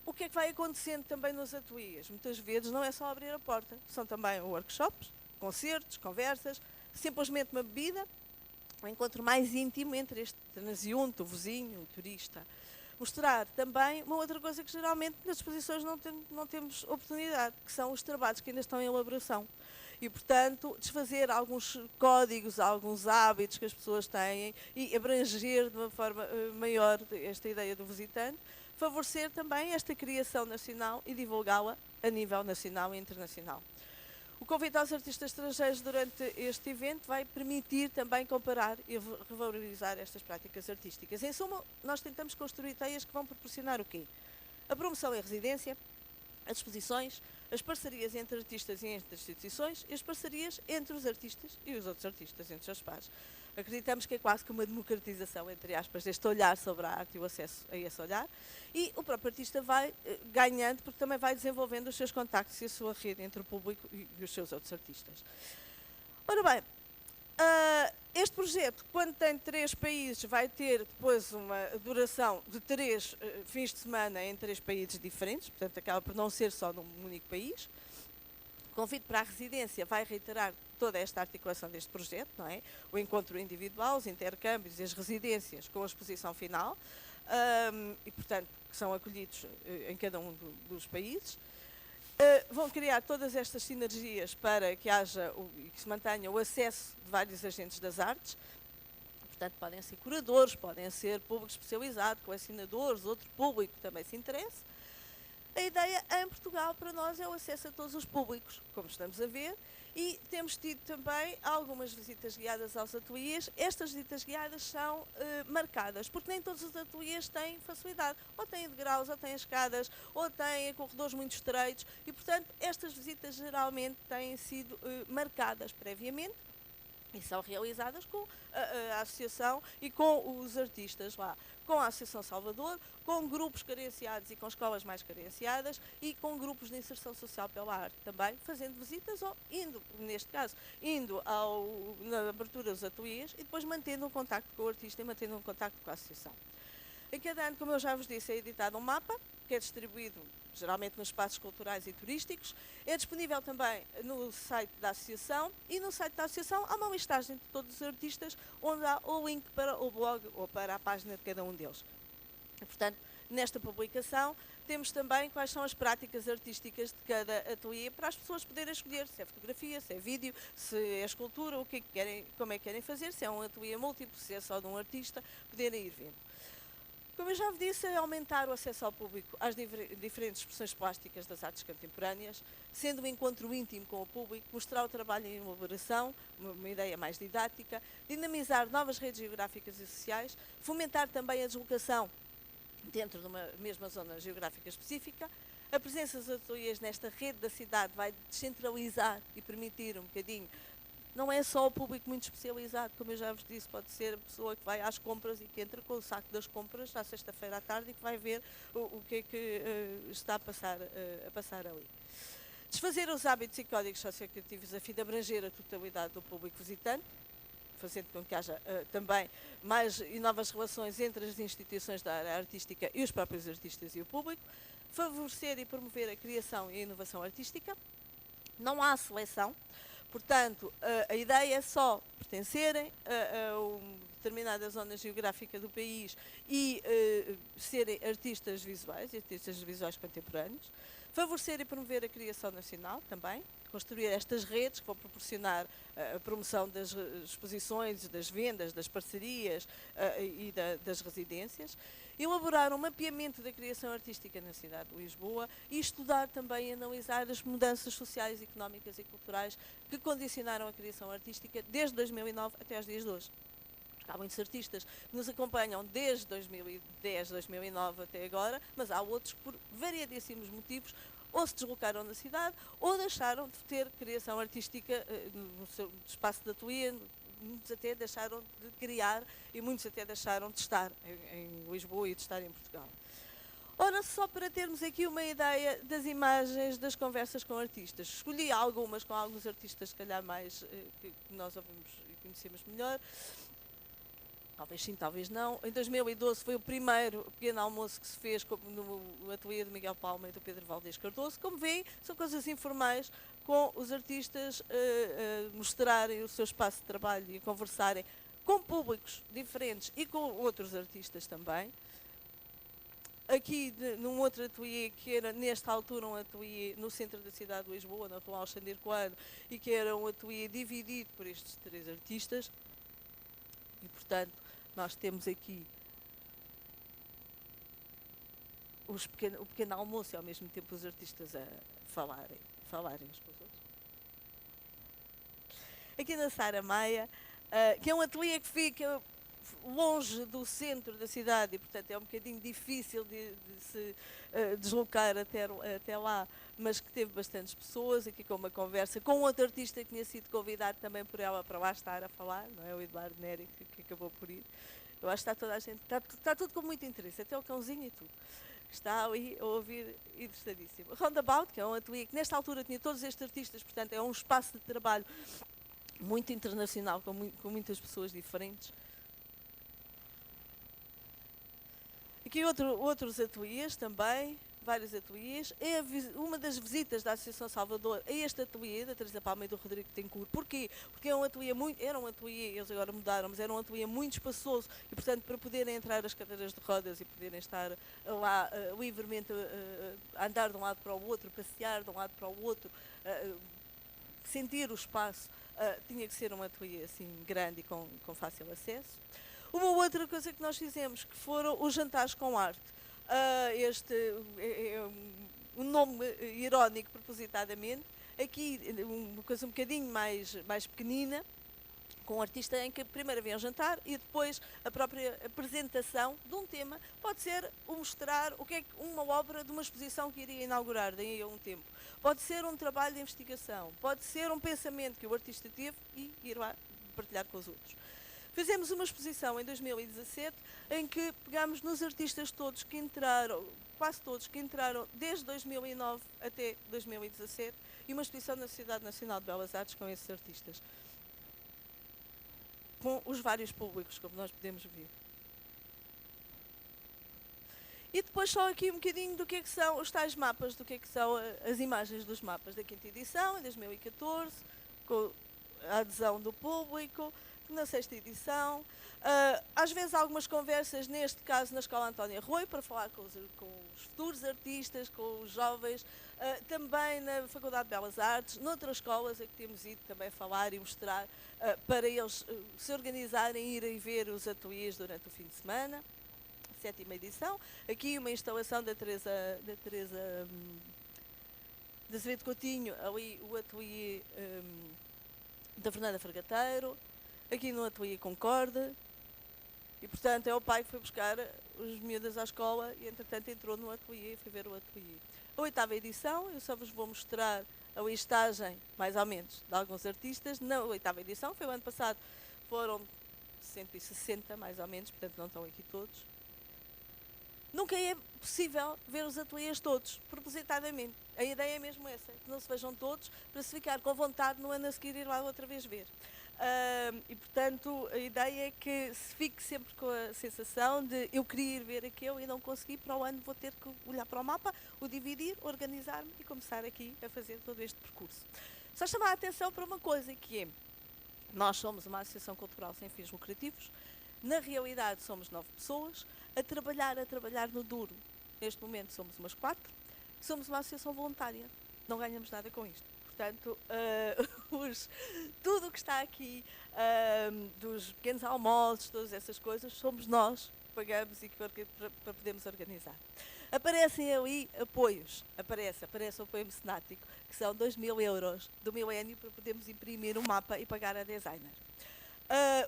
o que é que vai acontecendo também nos ateliês? Muitas vezes não é só abrir a porta, são também workshops, concertos, conversas, simplesmente uma bebida, um encontro mais íntimo entre este transeunte, o vizinho, o turista. Mostrar também uma outra coisa que geralmente nas exposições não temos oportunidade, que são os trabalhos que ainda estão em elaboração. E, portanto, desfazer alguns códigos, alguns hábitos que as pessoas têm e abranger de uma forma maior esta ideia do visitante, favorecer também esta criação nacional e divulgá-la a nível nacional e internacional. O convite aos artistas estrangeiros durante este evento vai permitir também comparar e revalorizar estas práticas artísticas. Em suma, nós tentamos construir ideias que vão proporcionar o quê? A promoção em residência, as exposições, as parcerias entre artistas e entre instituições e as parcerias entre os artistas e os outros artistas, entre os pares. Acreditamos que é quase que uma democratização, entre aspas, deste olhar sobre a arte e o acesso a esse olhar. E o próprio artista vai ganhando, porque também vai desenvolvendo os seus contactos e a sua rede entre o público e os seus outros artistas. Ora bem, este projeto projeto, quando tem 3 países, vai ter depois uma duração de 3 fins de semana em 3 países diferentes, portanto acaba por não ser só num único país. O convite para a residência vai reiterar toda esta articulação deste projeto, não é? O encontro individual, os intercâmbios e as residências com a exposição final, e portanto que são acolhidos em cada um dos países. Vão criar todas estas sinergias para que haja e que se mantenha o acesso de vários agentes das artes. Portanto, podem ser curadores, podem ser público especializado, colecionadores, outro público que também se interesse. A ideia em Portugal para nós é o acesso a todos os públicos, como estamos a ver, e temos tido também algumas visitas guiadas aos ateliês. Estas visitas guiadas são marcadas, porque nem todos os ateliês têm facilidade. Ou têm degraus, ou têm escadas, ou têm corredores muito estreitos, e portanto estas visitas geralmente têm sido marcadas previamente e são realizadas com a associação e com os artistas lá, com a Associação Salvador, com grupos carenciados e com escolas mais carenciadas e com grupos de inserção social pela arte também, fazendo visitas ou indo, neste caso, indo na abertura dos ateliês e depois mantendo um contacto com o artista e mantendo um contacto com a associação. Em cada ano, como eu já vos disse, é editado um mapa, que é distribuído geralmente nos espaços culturais e turísticos. É disponível também no site da associação, e no site da associação há uma listagem de todos os artistas, onde há o link para o blog ou para a página de cada um deles. E, portanto, nesta publicação temos também quais são as práticas artísticas de cada ateliê, para as pessoas poderem escolher se é fotografia, se é vídeo, se é escultura, o que é que querem, como é que querem fazer, se é um ateliê múltiplo, se é só de um artista, poderem ir vendo. Como eu já vos disse, é aumentar o acesso ao público às diferentes expressões plásticas das artes contemporâneas, sendo um encontro íntimo com o público, mostrar o trabalho em elaboração, uma ideia mais didática, dinamizar novas redes geográficas e sociais, fomentar também a deslocação dentro de uma mesma zona geográfica específica. A presença dos ateliês nesta rede da cidade vai descentralizar e permitir um bocadinho. Não é só o público muito especializado, como eu já vos disse, pode ser a pessoa que vai às compras e que entra com o saco das compras à sexta-feira à tarde e que vai ver o que é que está a passar ali. Desfazer os hábitos e códigos socioeducativos a fim de abranger a totalidade do público visitante, fazendo com que haja também mais e novas relações entre as instituições da área artística e os próprios artistas e o público. Favorecer e promover a criação e a inovação artística. Não há seleção. Portanto, a ideia é só pertencerem a uma determinada zona geográfica do país e serem artistas visuais e artistas visuais contemporâneos. Favorecer e promover a criação nacional também. Construir estas redes que vão proporcionar a promoção das exposições, das vendas, das parcerias e das residências. Elaborar um mapeamento da criação artística na cidade de Lisboa e estudar também e analisar as mudanças sociais, económicas e culturais que condicionaram a criação artística desde 2009 até aos dias de hoje. Porque há muitos artistas que nos acompanham desde 2010, 2009 até agora, mas há outros que por variadíssimos motivos ou se deslocaram da cidade ou deixaram de ter criação artística no seu espaço de ateliê. Muitos até deixaram de criar e muitos até deixaram de estar em Lisboa e de estar em Portugal. Ora, só para termos aqui uma ideia das imagens das conversas com artistas. Escolhi algumas com alguns artistas, se calhar mais, que nós ouvimos e conhecemos melhor. Talvez sim, talvez não. Em 2012 foi o primeiro pequeno almoço que se fez no ateliê de Miguel Palma e do Pedro Valdez Cardoso. Como veem, são coisas informais, com os artistas mostrarem o seu espaço de trabalho e conversarem com públicos diferentes e com outros artistas também. Aqui, num outro ateliê, que era nesta altura um ateliê no centro da cidade de Lisboa, na rua Alexandre Coelho, e que era um ateliê dividido por estes 3 artistas. E, portanto, nós temos aqui o pequeno almoço e, ao mesmo tempo, os artistas a falarem uns com os outros. Aqui na Sara Maia, que é um ateliê que fica longe do centro da cidade e, portanto, é um bocadinho difícil de se deslocar até lá, mas que teve bastantes pessoas, aqui com uma conversa com outro artista que tinha sido convidado também por ela para lá estar a falar, não é? O Eduardo Neri, que acabou por ir. Eu acho que está toda a gente, está tudo com muito interesse, até o cãozinho e tudo. Está ali a ouvir interessadíssimo. Roundabout, que é um ateliê que nesta altura tinha todos estes artistas, portanto é um espaço de trabalho muito internacional, com muitas pessoas diferentes. Aqui outros ateliês também, vários ateliês. É uma das visitas da Associação Salvador a este ateliê da Teresa Palma e do Rodrigo Tencourt. Porquê? Porque era um ateliê, eles agora mudaram, mas era um ateliê muito espaçoso e, portanto, para poderem entrar as cadeiras de rodas e poderem estar lá livremente a andar de um lado para o outro, passear de um lado para o outro, sentir o espaço, tinha que ser um ateliê assim grande e com fácil acesso. Uma outra coisa que nós fizemos, que foram os jantares com arte. Este é um nome irónico propositadamente. Aqui uma coisa um bocadinho mais pequenina, com um artista em que primeiro havia um jantar e depois a própria apresentação de um tema. Pode ser mostrar o que é uma obra de uma exposição que iria inaugurar daí a um tempo. Pode ser um trabalho de investigação, pode ser um pensamento que o artista teve e ir lá partilhar com os outros. Fizemos uma exposição em 2017 em que pegámos nos artistas todos que entraram, quase todos que entraram desde 2009 até 2017 e uma exposição na Sociedade Nacional de Belas Artes com esses artistas. Com os vários públicos, como nós podemos ver. E depois só aqui um bocadinho do que é que são os tais mapas, do que é que são as imagens dos mapas da quinta edição, em 2014, com a adesão do público, na sexta edição. Às vezes há algumas conversas, neste caso na Escola Antónia Rui, para falar com os futuros artistas, com os jovens, também na Faculdade de Belas Artes, noutras escolas a que temos ido também falar e mostrar, para eles se organizarem, irem ver os ateliês durante o fim de semana. Sétima edição. Aqui uma instalação da Teresa de Azevedo Coutinho, ali o ateliê da Fernanda Fragateiro, aqui no ateliê Concorde, e portanto é o pai que foi buscar os miúdas à escola e entretanto entrou no ateliê e foi ver o ateliê. A oitava edição, eu só vos vou mostrar a listagem, mais ou menos, de alguns artistas. Na oitava edição, foi o ano passado, foram 160 mais ou menos, portanto não estão aqui todos. Nunca é possível ver os ateliês todos, propositadamente. A ideia é mesmo essa, que não se vejam todos, para se ficar com vontade no ano a seguir ir lá outra vez ver. E portanto a ideia é que se fique sempre com a sensação de eu queria ir ver aquele e não consegui, para o ano vou ter que olhar para o mapa, o dividir, organizar-me e começar aqui a fazer todo este percurso. Só chamar a atenção para uma coisa, que é, nós somos uma associação cultural sem fins lucrativos. Na realidade somos 9 pessoas, a trabalhar no duro. Neste momento somos umas 4, somos uma associação voluntária, não ganhamos nada com isto. Portanto, tudo o que está aqui, dos pequenos almoços, todas essas coisas, somos nós que pagamos e para podermos organizar. Aparecem ali apoios, aparece o apoio mecenático, que são 2.000 euros do milénio para podermos imprimir um mapa e pagar a designer.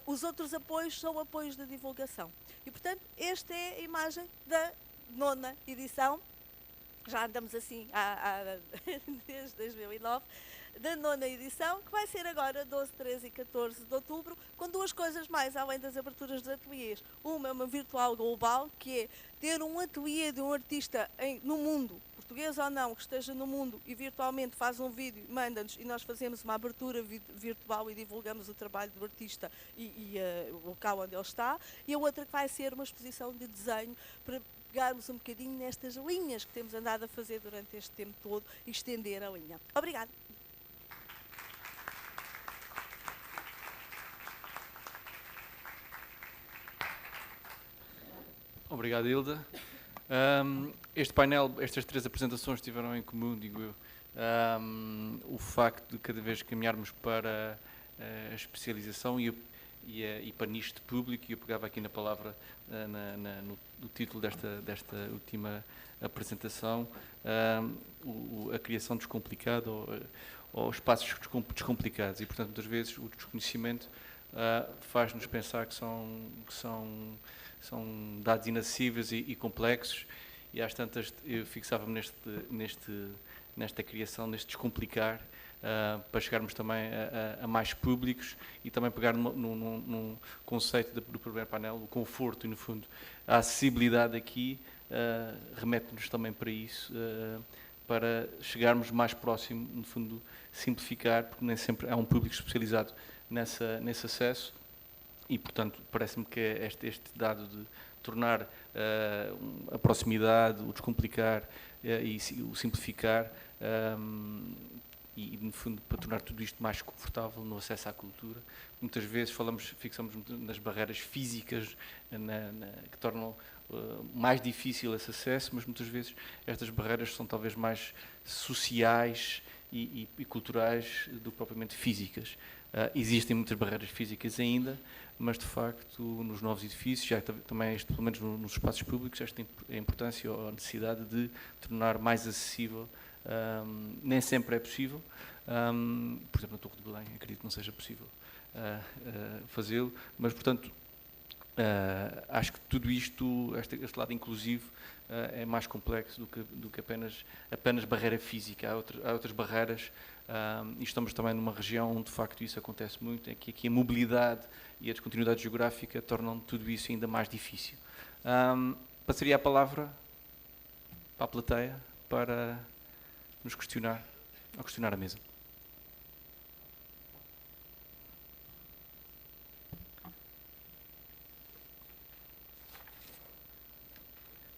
Os outros apoios são apoios de divulgação. E, portanto, esta é a imagem da 9ª edição. Já andamos assim desde 2009, da 9ª edição, que vai ser agora 12, 13 e 14 de outubro, com duas coisas mais, além das aberturas dos ateliês. Uma é uma virtual global, que é ter um ateliê de um artista no mundo, português ou não, que esteja no mundo e virtualmente faz um vídeo, manda-nos e nós fazemos uma abertura virtual e divulgamos o trabalho do artista e o local onde ele está. E a outra que vai ser uma exposição de desenho para pegarmos um bocadinho nestas linhas que temos andado a fazer durante este tempo todo e estender a linha. Obrigada. Obrigado, Hilda. Este painel, estas 3 apresentações tiveram em comum, digo eu, o facto de cada vez caminharmos para a especialização e para nicho público, e eu pegava aqui na palavra, no título desta última apresentação, a criação descomplicada ou espaços descomplicados, e portanto muitas vezes o desconhecimento faz-nos pensar que são dados inacessíveis e complexos, e às tantas eu fixava-me nesta criação, neste descomplicar, para chegarmos também a mais públicos e também pegar num conceito do primeiro painel, o conforto e, no fundo, a acessibilidade aqui remete-nos também para isso, para chegarmos mais próximo, no fundo, simplificar, porque nem sempre há um público especializado nesse acesso e, portanto, parece-me que é este dado de tornar a proximidade, o descomplicar e o simplificar e, no fundo, para tornar tudo isto mais confortável no acesso à cultura. Muitas vezes fixamos nas barreiras físicas que tornam mais difícil esse acesso, mas muitas vezes estas barreiras são talvez mais sociais e culturais do que propriamente físicas. Existem muitas barreiras físicas ainda, mas de facto nos novos edifícios, já também pelo menos nos espaços públicos, esta a importância ou a necessidade de tornar mais acessível. Nem sempre é possível, por exemplo na Torre de Belém acredito que não seja possível fazê-lo, mas portanto acho que tudo isto, este lado inclusivo é mais complexo do que apenas barreira física. Há outras barreiras e estamos também numa região onde de facto isso acontece muito, é que aqui a mobilidade e a descontinuidade geográfica tornam tudo isso ainda mais difícil. Passaria a palavra para a plateia para nos questionar, ou questionar a mesa.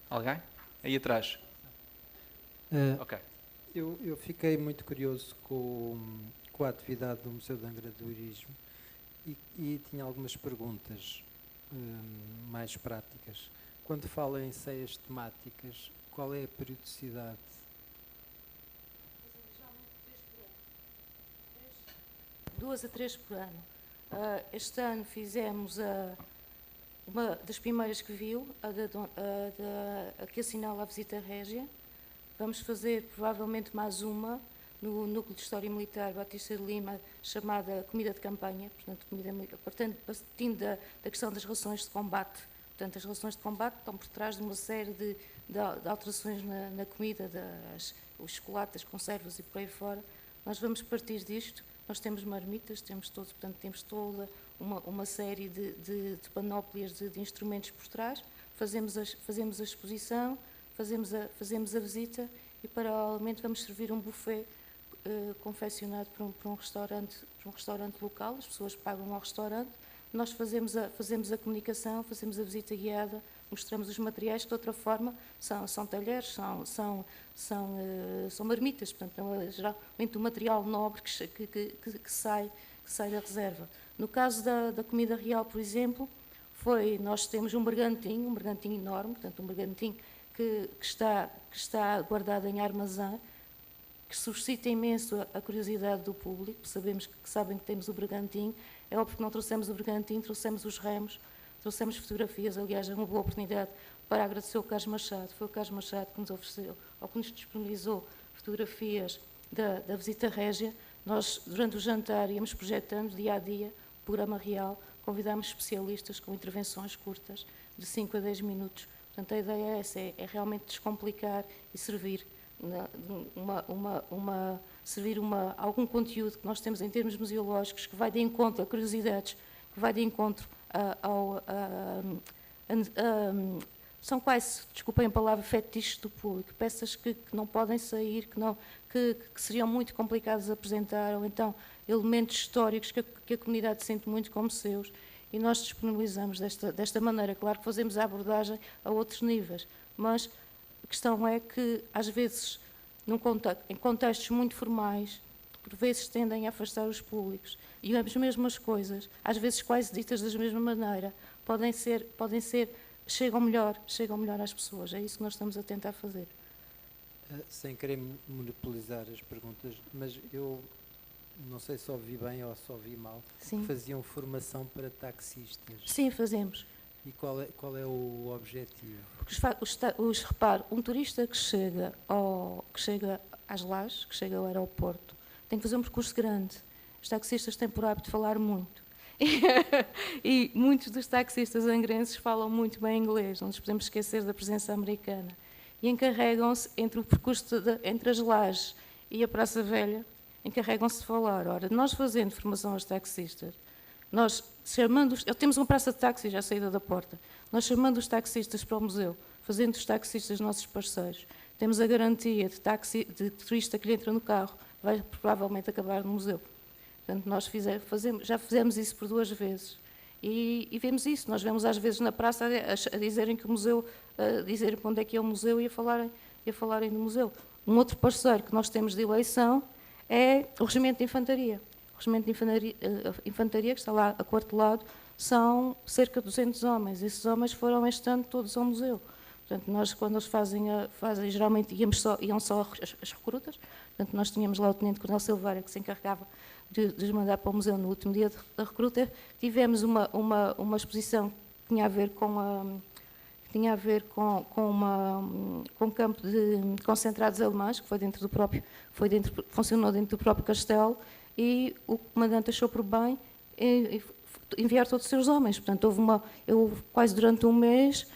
Alguém? Aí atrás. Ok. Eu fiquei muito curioso com a atividade do Museu de Engradoirismo e tinha algumas perguntas mais práticas. Quando fala em ceias temáticas, qual é a periodicidade? 2 a 3 por ano. Este ano fizemos uma das primeiras que viu, a que assinala a visita régia. Vamos fazer provavelmente mais uma no Núcleo de História Militar Batista de Lima, chamada Comida de Campanha, partindo da questão das relações de combate. Portanto, as relações de combate estão por trás de uma série de alterações na comida, os chocolates, as conservas e por aí fora. Nós vamos partir disto. Nós temos marmitas, temos toda uma série de panóplias de instrumentos por trás, fazemos a exposição, fazemos a visita e, paralelamente, vamos servir um buffet confeccionado para um restaurante local. As pessoas pagam ao restaurante, nós fazemos a comunicação, fazemos a visita guiada, mostramos os materiais, que de outra forma são talheres, são marmitas, portanto, é geralmente um material nobre que sai da reserva. No caso da comida real, por exemplo, nós temos um bergantim enorme, portanto, um bergantim que está guardado em armazém, que suscita imenso a curiosidade do público. Sabem que temos o bergantim. É óbvio que não trouxemos o bergantim, trouxemos os remos, trouxemos fotografias. Aliás, é uma boa oportunidade para agradecer ao Carlos Machado. Foi o Carlos Machado que nos ofereceu, ou que nos disponibilizou fotografias da visita régia. Nós, durante o jantar, íamos projetando dia a dia, programa real, convidámos especialistas com intervenções curtas, de 5 a 10 minutos. Portanto, a ideia é essa, é realmente descomplicar e servir algum conteúdo que nós temos em termos museológicos, que vai de encontro a curiosidades, que vai de encontro são quase, desculpem a palavra, fetiches do público, peças que não podem sair, que seriam muito complicadas de apresentar, ou então elementos históricos que a comunidade sente muito como seus, e nós disponibilizamos desta maneira. Claro que fazemos a abordagem a outros níveis, mas a questão é que, às vezes, em contextos muito formais, por vezes tendem a afastar os públicos, e as mesmas coisas, às vezes quase ditas da mesma maneira, chegam melhor às pessoas. É isso que nós estamos a tentar fazer. Sem querer monopolizar as perguntas, mas eu não sei se ouvi bem ou se ouvi mal. Sim. Faziam formação para taxistas. Sim, fazemos. E qual é o objetivo? Porque repare, um turista que chega às Lajes, que chega ao aeroporto, tem que fazer um percurso grande. Os taxistas têm por hábito de falar muito. E muitos dos taxistas angrenses falam muito bem inglês, não nos podemos esquecer da presença americana. E encarregam-se, entre o percurso entre as Lajes e a Praça Velha, encarregam-se de falar. Ora, nós fazendo formação aos taxistas, temos uma praça de táxis à saída da porta, nós chamando os taxistas para o museu, fazendo os taxistas nossos parceiros, temos a garantia de turista que lhe entra no carro, vai provavelmente acabar no museu. Portanto, nós já fizemos isso por 2 vezes. E vemos isso. Nós vemos às vezes na praça a dizerem que o museu, a dizerem para onde é que é o museu e a falarem do museu. Um outro parceiro que nós temos de eleição é o Regimento de Infantaria. O Regimento de Infantaria, que está lá aquartelado, são cerca de 200 homens. Esses homens foram este ano todos ao museu. Portanto, nós, quando eles fazem geralmente iam só as recrutas. Portanto, nós tínhamos lá o Tenente Coronel Silveira, que se encarregava de os mandar para o museu no último dia da recruta. Tivemos uma exposição que tinha a ver com um campo de concentrados alemães, que funcionou dentro do próprio castelo, e o comandante achou por bem enviar todos os seus homens. Portanto, eu quase durante um mês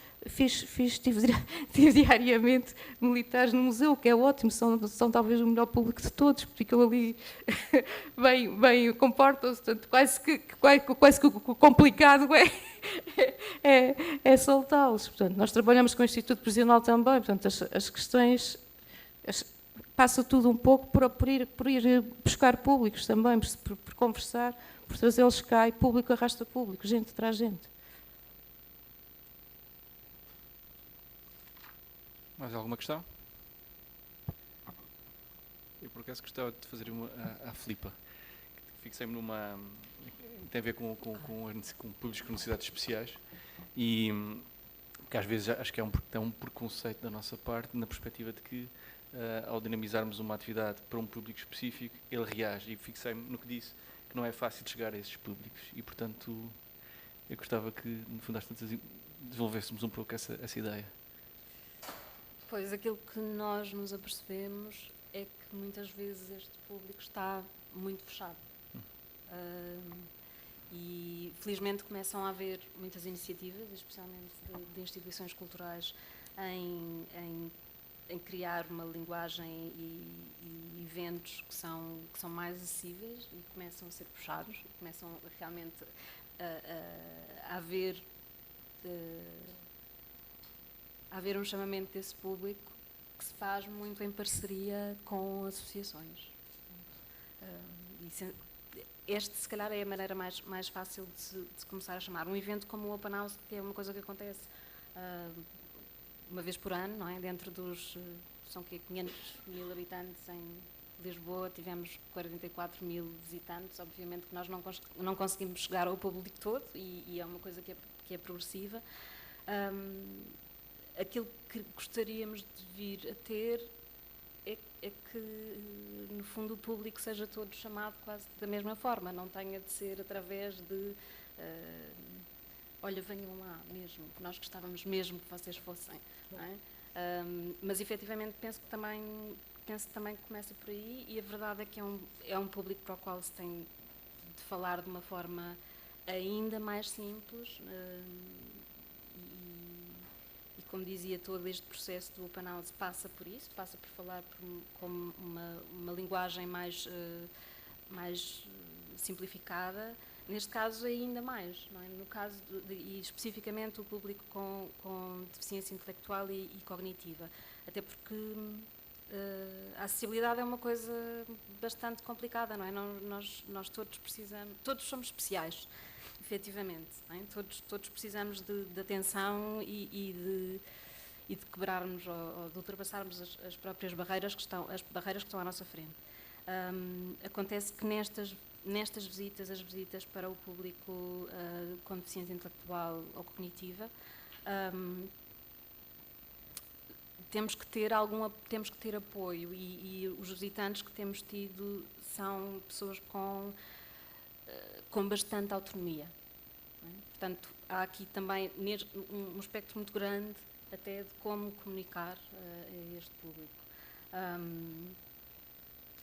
tive diariamente militares no museu, o que é ótimo, são talvez o melhor público de todos, porque ficam ali bem comportam-se, portanto, quase que o complicado é soltá-los. Portanto, nós trabalhamos com o Instituto Prisional também, portanto, as questões passa tudo um pouco por ir buscar públicos também, por conversar, por trazê-los cá, e público arrasta público, gente traz gente. Mais alguma questão? Eu, por acaso, gostava de fazer uma à Filipa. Fixei-me numa... Tem a ver com públicos com necessidades especiais e que às vezes acho que é um preconceito da nossa parte, na perspectiva de que, ao dinamizarmos uma atividade para um público específico, ele reage. E fixei-me no que disse, que não é fácil de chegar a esses públicos. E, portanto, eu gostava que, no fundo, às tantas, desenvolvêssemos um pouco essa ideia. Pois, aquilo que nós nos apercebemos é que muitas vezes este público está muito fechado. E felizmente começam a haver muitas iniciativas, especialmente de instituições culturais, em criar uma linguagem e eventos que são mais acessíveis e começam a ser puxados, começam realmente a haver um chamamento desse público que se faz muito em parceria com associações. Este, se calhar, é a maneira mais fácil de se começar a chamar. Um evento como o Open House, que é uma coisa que acontece uma vez por ano, não é? Dentro dos... São 500 mil habitantes em Lisboa, tivemos 44 mil visitantes. Obviamente que nós não conseguimos chegar ao público todo e é uma coisa que é progressiva. Aquilo que gostaríamos de vir a ter é que, no fundo, o público seja todo chamado quase da mesma forma, não tenha de ser através de olha, venham lá mesmo, que nós gostávamos mesmo que vocês fossem. Não é? Mas, efetivamente, penso também que começa por aí, e a verdade é que é um público para o qual se tem de falar de uma forma ainda mais simples. Como dizia, todo este processo do Open House passa por isso, passa por falar com uma linguagem mais simplificada, neste caso ainda mais, não é? No caso e especificamente o público com deficiência intelectual e cognitiva, até porque a acessibilidade é uma coisa bastante complicada, não é? Nós todos somos especiais. Efetivamente, não é? Todos precisamos de atenção e de quebrarmos ou de ultrapassarmos as próprias barreiras que estão à nossa frente. Acontece que nestas visitas, as visitas para o público com deficiência intelectual ou cognitiva, temos que ter apoio e os visitantes que temos tido são pessoas com bastante autonomia. Não é? Portanto, há aqui também um espectro muito grande até de como comunicar a este público.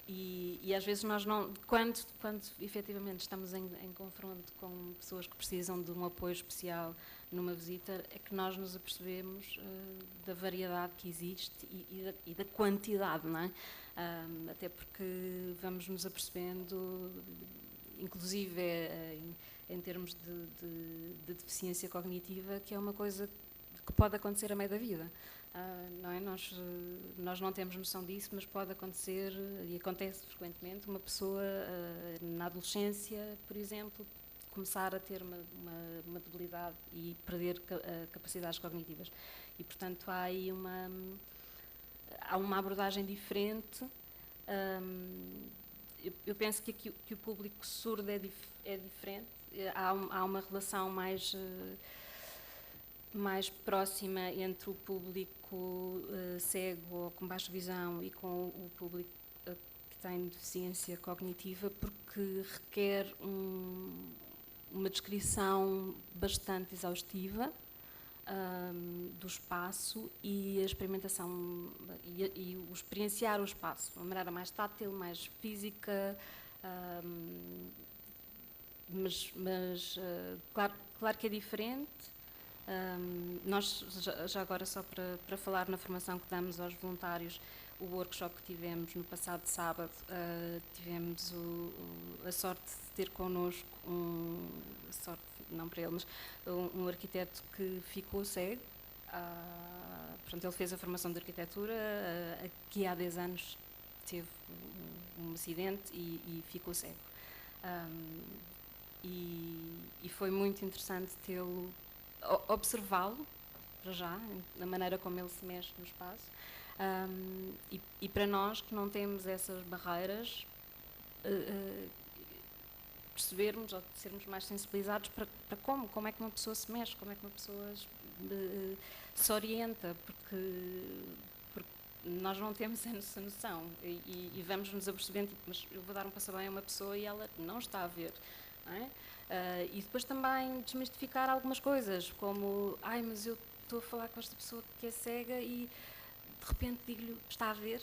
E às vezes nós não, quando efetivamente estamos em confronto com pessoas que precisam de um apoio especial numa visita, é que nós nos apercebemos da variedade que existe e da quantidade, não é? Até porque vamos nos apercebendo, inclusive em termos de deficiência cognitiva, que é uma coisa que pode acontecer a meio da vida. Não é? Nós não temos noção disso, mas pode acontecer, e acontece frequentemente, uma pessoa na adolescência, por exemplo, começar a ter uma debilidade e perder capacidades cognitivas. E, portanto, há aí uma abordagem diferente. Eu penso que o público surdo é diferente. Há uma relação mais próxima entre o público cego ou com baixa visão e com o público que tem deficiência cognitiva, porque requer uma descrição bastante exaustiva do espaço e a experimentação e o experienciar o espaço de uma maneira mais tátil, mais física, mas claro que é diferente. Nós, já agora, só para falar na formação que damos aos voluntários, o workshop que tivemos no passado sábado, tivemos a sorte de ter connosco, sorte não para ele, mas um arquiteto que ficou cego. Portanto, ele fez a formação de arquitetura, aqui há 10 anos teve um acidente e ficou cego. E foi muito interessante tê-lo, observá-lo, para já, na maneira como ele se mexe no espaço. E para nós que não temos essas barreiras, percebermos ou sermos mais sensibilizados para como é que uma pessoa se mexe, como é que uma pessoa se orienta, porque nós não temos essa noção e vamos nos apercebendo, tipo, mas eu vou dar um passo-bem a uma pessoa e ela não está a ver. Não é? E depois também desmistificar algumas coisas, como, mas eu estou a falar com esta pessoa que é cega e de repente digo-lhe, está a ver?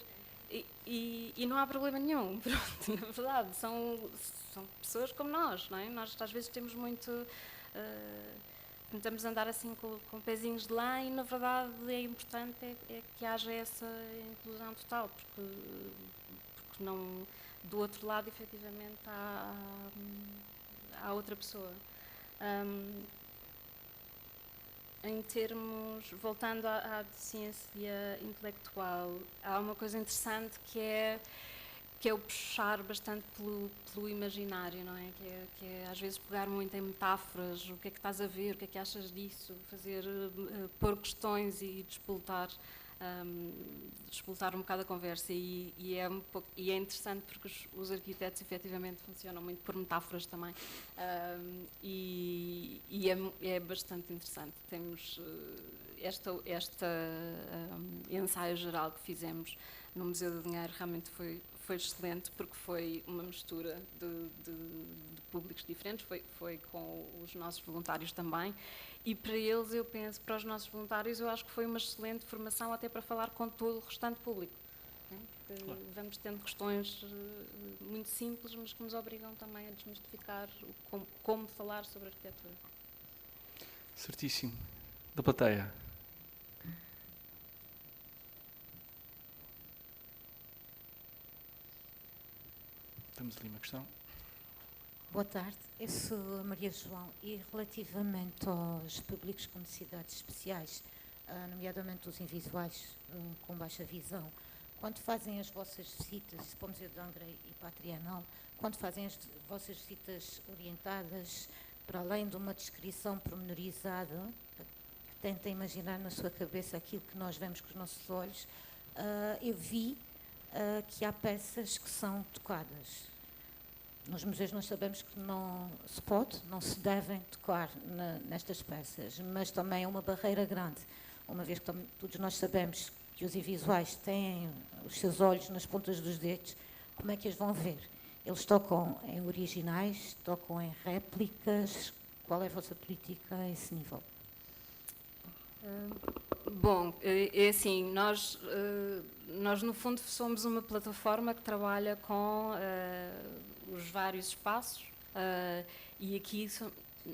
E não há problema nenhum, pronto, na verdade, são pessoas como nós, não é? Nós às vezes temos muito... tentamos andar assim com pezinhos de lã e, na verdade, é importante que haja essa inclusão total, porque não, do outro lado, efetivamente, há outra pessoa. Em termos, voltando à deficiência intelectual, há uma coisa interessante que é o puxar bastante pelo imaginário, não é? Que é às vezes pegar muito em metáforas, o que é que estás a ver, o que é que achas disso, pôr questões e despoltar um bocado a conversa e é interessante porque os arquitetos efetivamente funcionam muito por metáforas também e é bastante interessante. Temos este ensaio geral que fizemos no Museu do Dinheiro, realmente foi excelente porque foi uma mistura de públicos diferentes, foi com os nossos voluntários também. E para eles, eu penso, para os nossos voluntários, eu acho que foi uma excelente formação até para falar com todo o restante público. Porque claro, vamos tendo questões muito simples, mas que nos obrigam também a desmistificar como falar sobre arquitetura. Certíssimo. Da plateia. Temos ali uma questão. Boa tarde, eu sou a Maria João e relativamente aos públicos com necessidades especiais, nomeadamente os invisuais com baixa visão, quando fazem as vossas visitas para o Museu de Angra e para a Trienal, quando fazem as vossas visitas orientadas, para além de uma descrição pormenorizada, tentem imaginar na sua cabeça aquilo que nós vemos com os nossos olhos, eu vi que há peças que são tocadas. Nos museus nós sabemos que não se devem tocar nestas peças, mas também é uma barreira grande, uma vez que todos nós sabemos que os invisuais têm os seus olhos nas pontas dos dedos, como é que as vão ver? Eles tocam em originais, tocam em réplicas, qual é a vossa política a esse nível? Bom, é assim, nós no fundo somos uma plataforma que trabalha com os vários espaços e aqui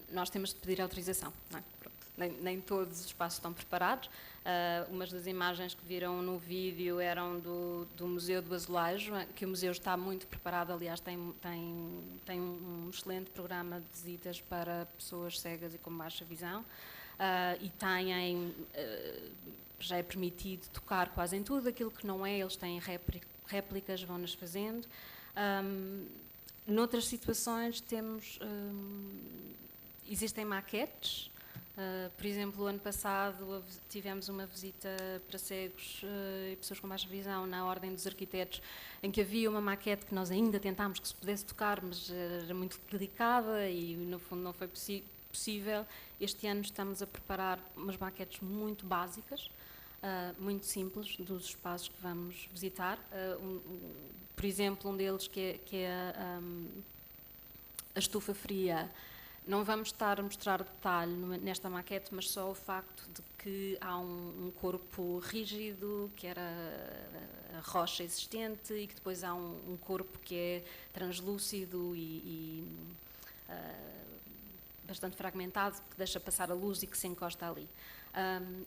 nós temos de pedir autorização, não é? Pronto, nem todos os espaços estão preparados. Umas das imagens que viram no vídeo eram do Museu do Azulejo, que o museu está muito preparado, aliás tem um excelente programa de visitas para pessoas cegas e com baixa visão. e têm, já é permitido tocar quase em tudo, aquilo que não é, eles têm réplicas, vão-nas fazendo. Noutras situações existem maquetes. Por exemplo, o ano passado tivemos uma visita para cegos e pessoas com baixa visão na Ordem dos Arquitetos, em que havia uma maquete que nós ainda tentámos que se pudesse tocar, mas era muito delicada e no fundo não foi possível. Este ano estamos a preparar umas maquetes muito básicas, muito simples, dos espaços que vamos visitar. Por exemplo, um deles que é a estufa fria. Não vamos estar a mostrar detalhe nesta maquete, mas só o facto de que há um corpo rígido, que era a rocha existente, e que depois há um corpo que é translúcido e bastante fragmentado, que deixa passar a luz e que se encosta ali.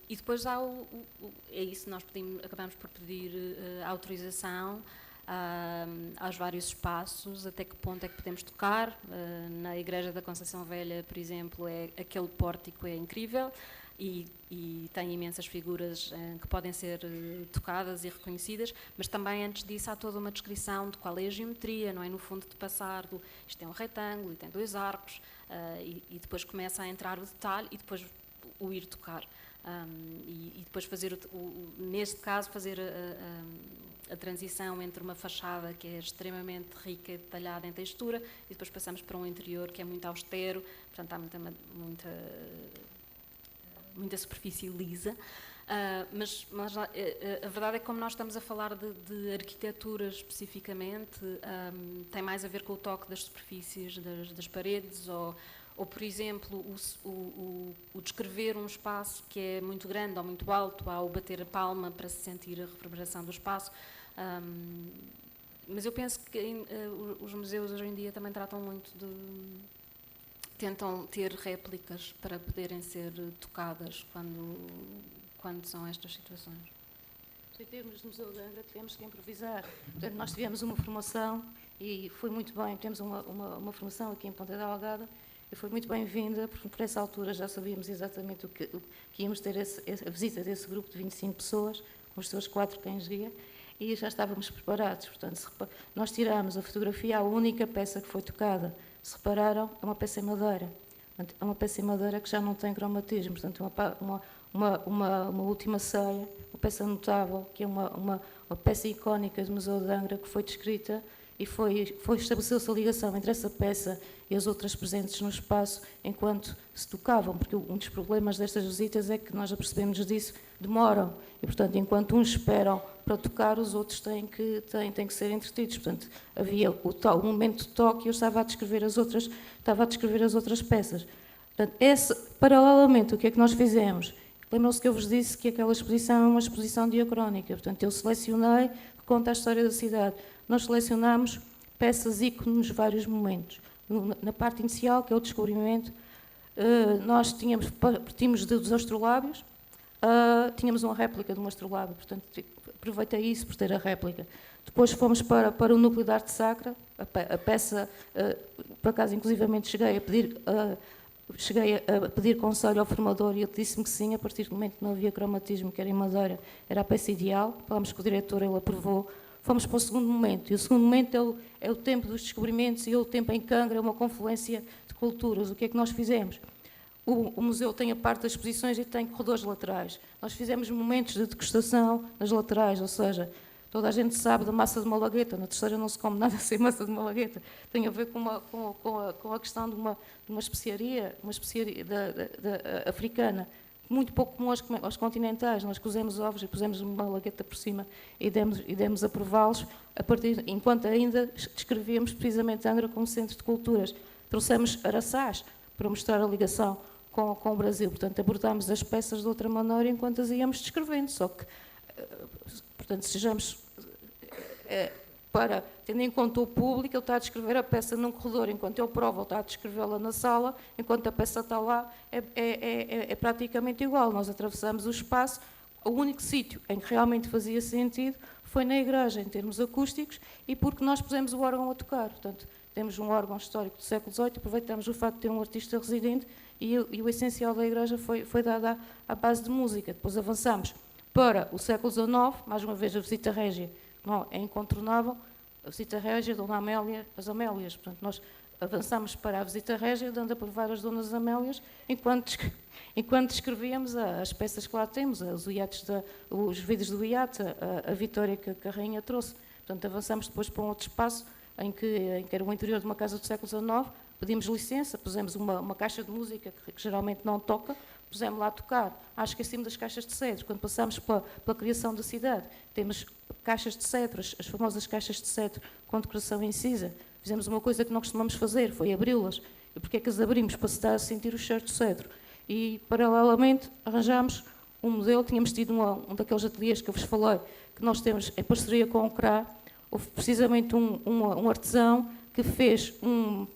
E depois há é isso, nós acabamos por pedir autorização aos vários espaços, até que ponto é que podemos tocar. Na Igreja da Conceição Velha, por exemplo, aquele pórtico é incrível e tem imensas figuras que podem ser tocadas e reconhecidas, mas também antes disso há toda uma descrição de qual é a geometria, não é? No fundo, de passar isto é um retângulo e tem 2 arcos, e depois começa a entrar o detalhe e depois o ir tocar. E depois fazer, neste caso, fazer a transição entre uma fachada que é extremamente rica e detalhada em textura e depois passamos para um interior que é muito austero, portanto há muita superfície lisa, mas a verdade é que como nós estamos a falar de arquitetura especificamente, tem mais a ver com o toque das superfícies, das paredes, ou por exemplo, o descrever um espaço que é muito grande ou muito alto, ao bater a palma para se sentir a reverberação do espaço. Mas eu penso que os museus hoje em dia também tratam muito tentam ter réplicas para poderem ser tocadas quando são estas situações. Em termos do Museu de Angra, tivemos que improvisar. Portanto, nós tivemos uma formação e foi muito bem. Temos uma formação aqui em Ponta Delgada e foi muito bem-vinda, porque por essa altura já sabíamos exatamente o que íamos ter a visita desse grupo de 25 pessoas, com os seus 4 cães-guia, e já estávamos preparados. Portanto, nós tiramos a fotografia, a única peça que foi tocada. Se repararam, é uma peça em madeira. É uma peça em madeira que já não tem cromatismo. Portanto, uma última ceia, uma peça notável, que é uma peça icónica do Museu de Angra, que foi descrita e estabeleceu-se a ligação entre essa peça e as outras presentes no espaço enquanto se tocavam, porque um dos problemas destas visitas é que nós já percebemos disso, demoram, e portanto enquanto uns esperam para tocar, os outros têm que ser entretidos. Portanto, havia o momento de toque e eu estava a descrever as outras peças. Portanto, paralelamente, o que é que nós fizemos? Lembram-se que eu vos disse que aquela exposição é uma exposição diacrónica, portanto eu selecionei, que conta a história da cidade. Nós selecionámos peças ícone nos vários momentos. Na parte inicial, que é o descobrimento, nós partimos dos astrolábios, tínhamos uma réplica de um astrolábio, portanto aproveitei isso por ter a réplica. Depois fomos para o núcleo da arte sacra, a peça, por acaso inclusivamente cheguei a pedir conselho ao formador e ele disse-me que sim, a partir do momento que não havia cromatismo, que era em madeira, era a peça ideal. Falámos com o diretor, ele aprovou. Fomos para o segundo momento, e o segundo momento é o tempo dos descobrimentos e o tempo em Cangra, é uma confluência de culturas. O que é que nós fizemos? O museu tem a parte das exposições e tem corredores laterais. Nós fizemos momentos de degustação nas laterais, ou seja, toda a gente sabe da massa de malagueta, na Terceira não se come nada sem massa de malagueta. Tem a ver com a questão de uma especiaria africana, muito pouco comum aos continentais. Nós cozemos ovos e pusemos uma malagueta por cima e demos a prová-los, enquanto ainda descrevíamos precisamente Angra como centro de culturas. Trouxemos araçás para mostrar a ligação com o Brasil. Portanto, abordámos as peças de outra maneira enquanto as íamos descrevendo. Só que, portanto, sejamos... tendo em conta o público, ele está a descrever a peça num corredor, enquanto eu provo, ele está a descrevê-la na sala, enquanto a peça está lá, é praticamente igual. Nós atravessamos o espaço, o único sítio em que realmente fazia sentido foi na igreja, em termos acústicos, e porque nós pusemos o órgão a tocar. Portanto, temos um órgão histórico do século XVIII, aproveitamos o facto de ter um artista residente e o essencial da igreja foi dado à base de música. Depois avançamos para o século XIX, mais uma vez a visita régia não é incontornável, a visita régia, Dona Amélia, as Amélias. Portanto, nós avançamos para a visita régia, dando a provar as Donas Amélias, enquanto descrevíamos as peças que lá temos, os vídeos do iate, a vitória que a rainha trouxe. Portanto, avançamos depois para um outro espaço, em que era o interior de uma casa do século XIX, pedimos licença, pusemos uma caixa de música que geralmente não toca, pusemos lá a tocar. Esqueci-me das caixas de cedro. Quando passámos pela criação da cidade, temos caixas de cedro, as famosas caixas de cedro com decoração incisa. Fizemos uma coisa que não costumamos fazer, foi abri-las. E porquê é que as abrimos? Para se dar a sentir o cheiro de cedro. E, paralelamente, arranjámos um modelo, tínhamos tido um daqueles ateliês que eu vos falei, que nós temos em parceria com o CRA. Houve precisamente um artesão que fez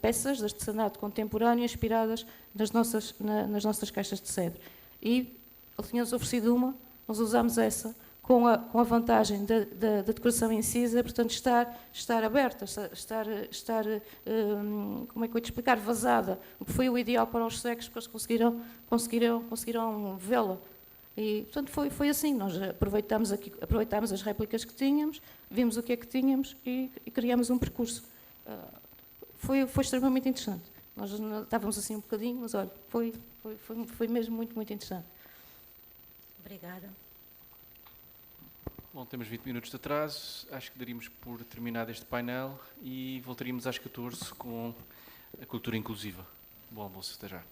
peças de artesanato contemporâneo inspiradas nas nossas caixas de cedro. E ele tinha-nos oferecido nós usámos essa, com a vantagem da decoração incisa, portanto, estar aberta, como é que eu ia te explicar, vazada, o que foi o ideal para os cegos, porque eles conseguiram vê-la. E, portanto, foi assim, nós aproveitámos as réplicas que tínhamos, vimos o que é que tínhamos e criámos um percurso. Foi extremamente interessante. Nós estávamos assim um bocadinho, mas olha, foi mesmo muito, muito interessante. Obrigada. Bom, temos 20 minutos de atraso, acho que daríamos por terminado este painel e voltaríamos às 14 com a cultura inclusiva. Bom almoço, até já.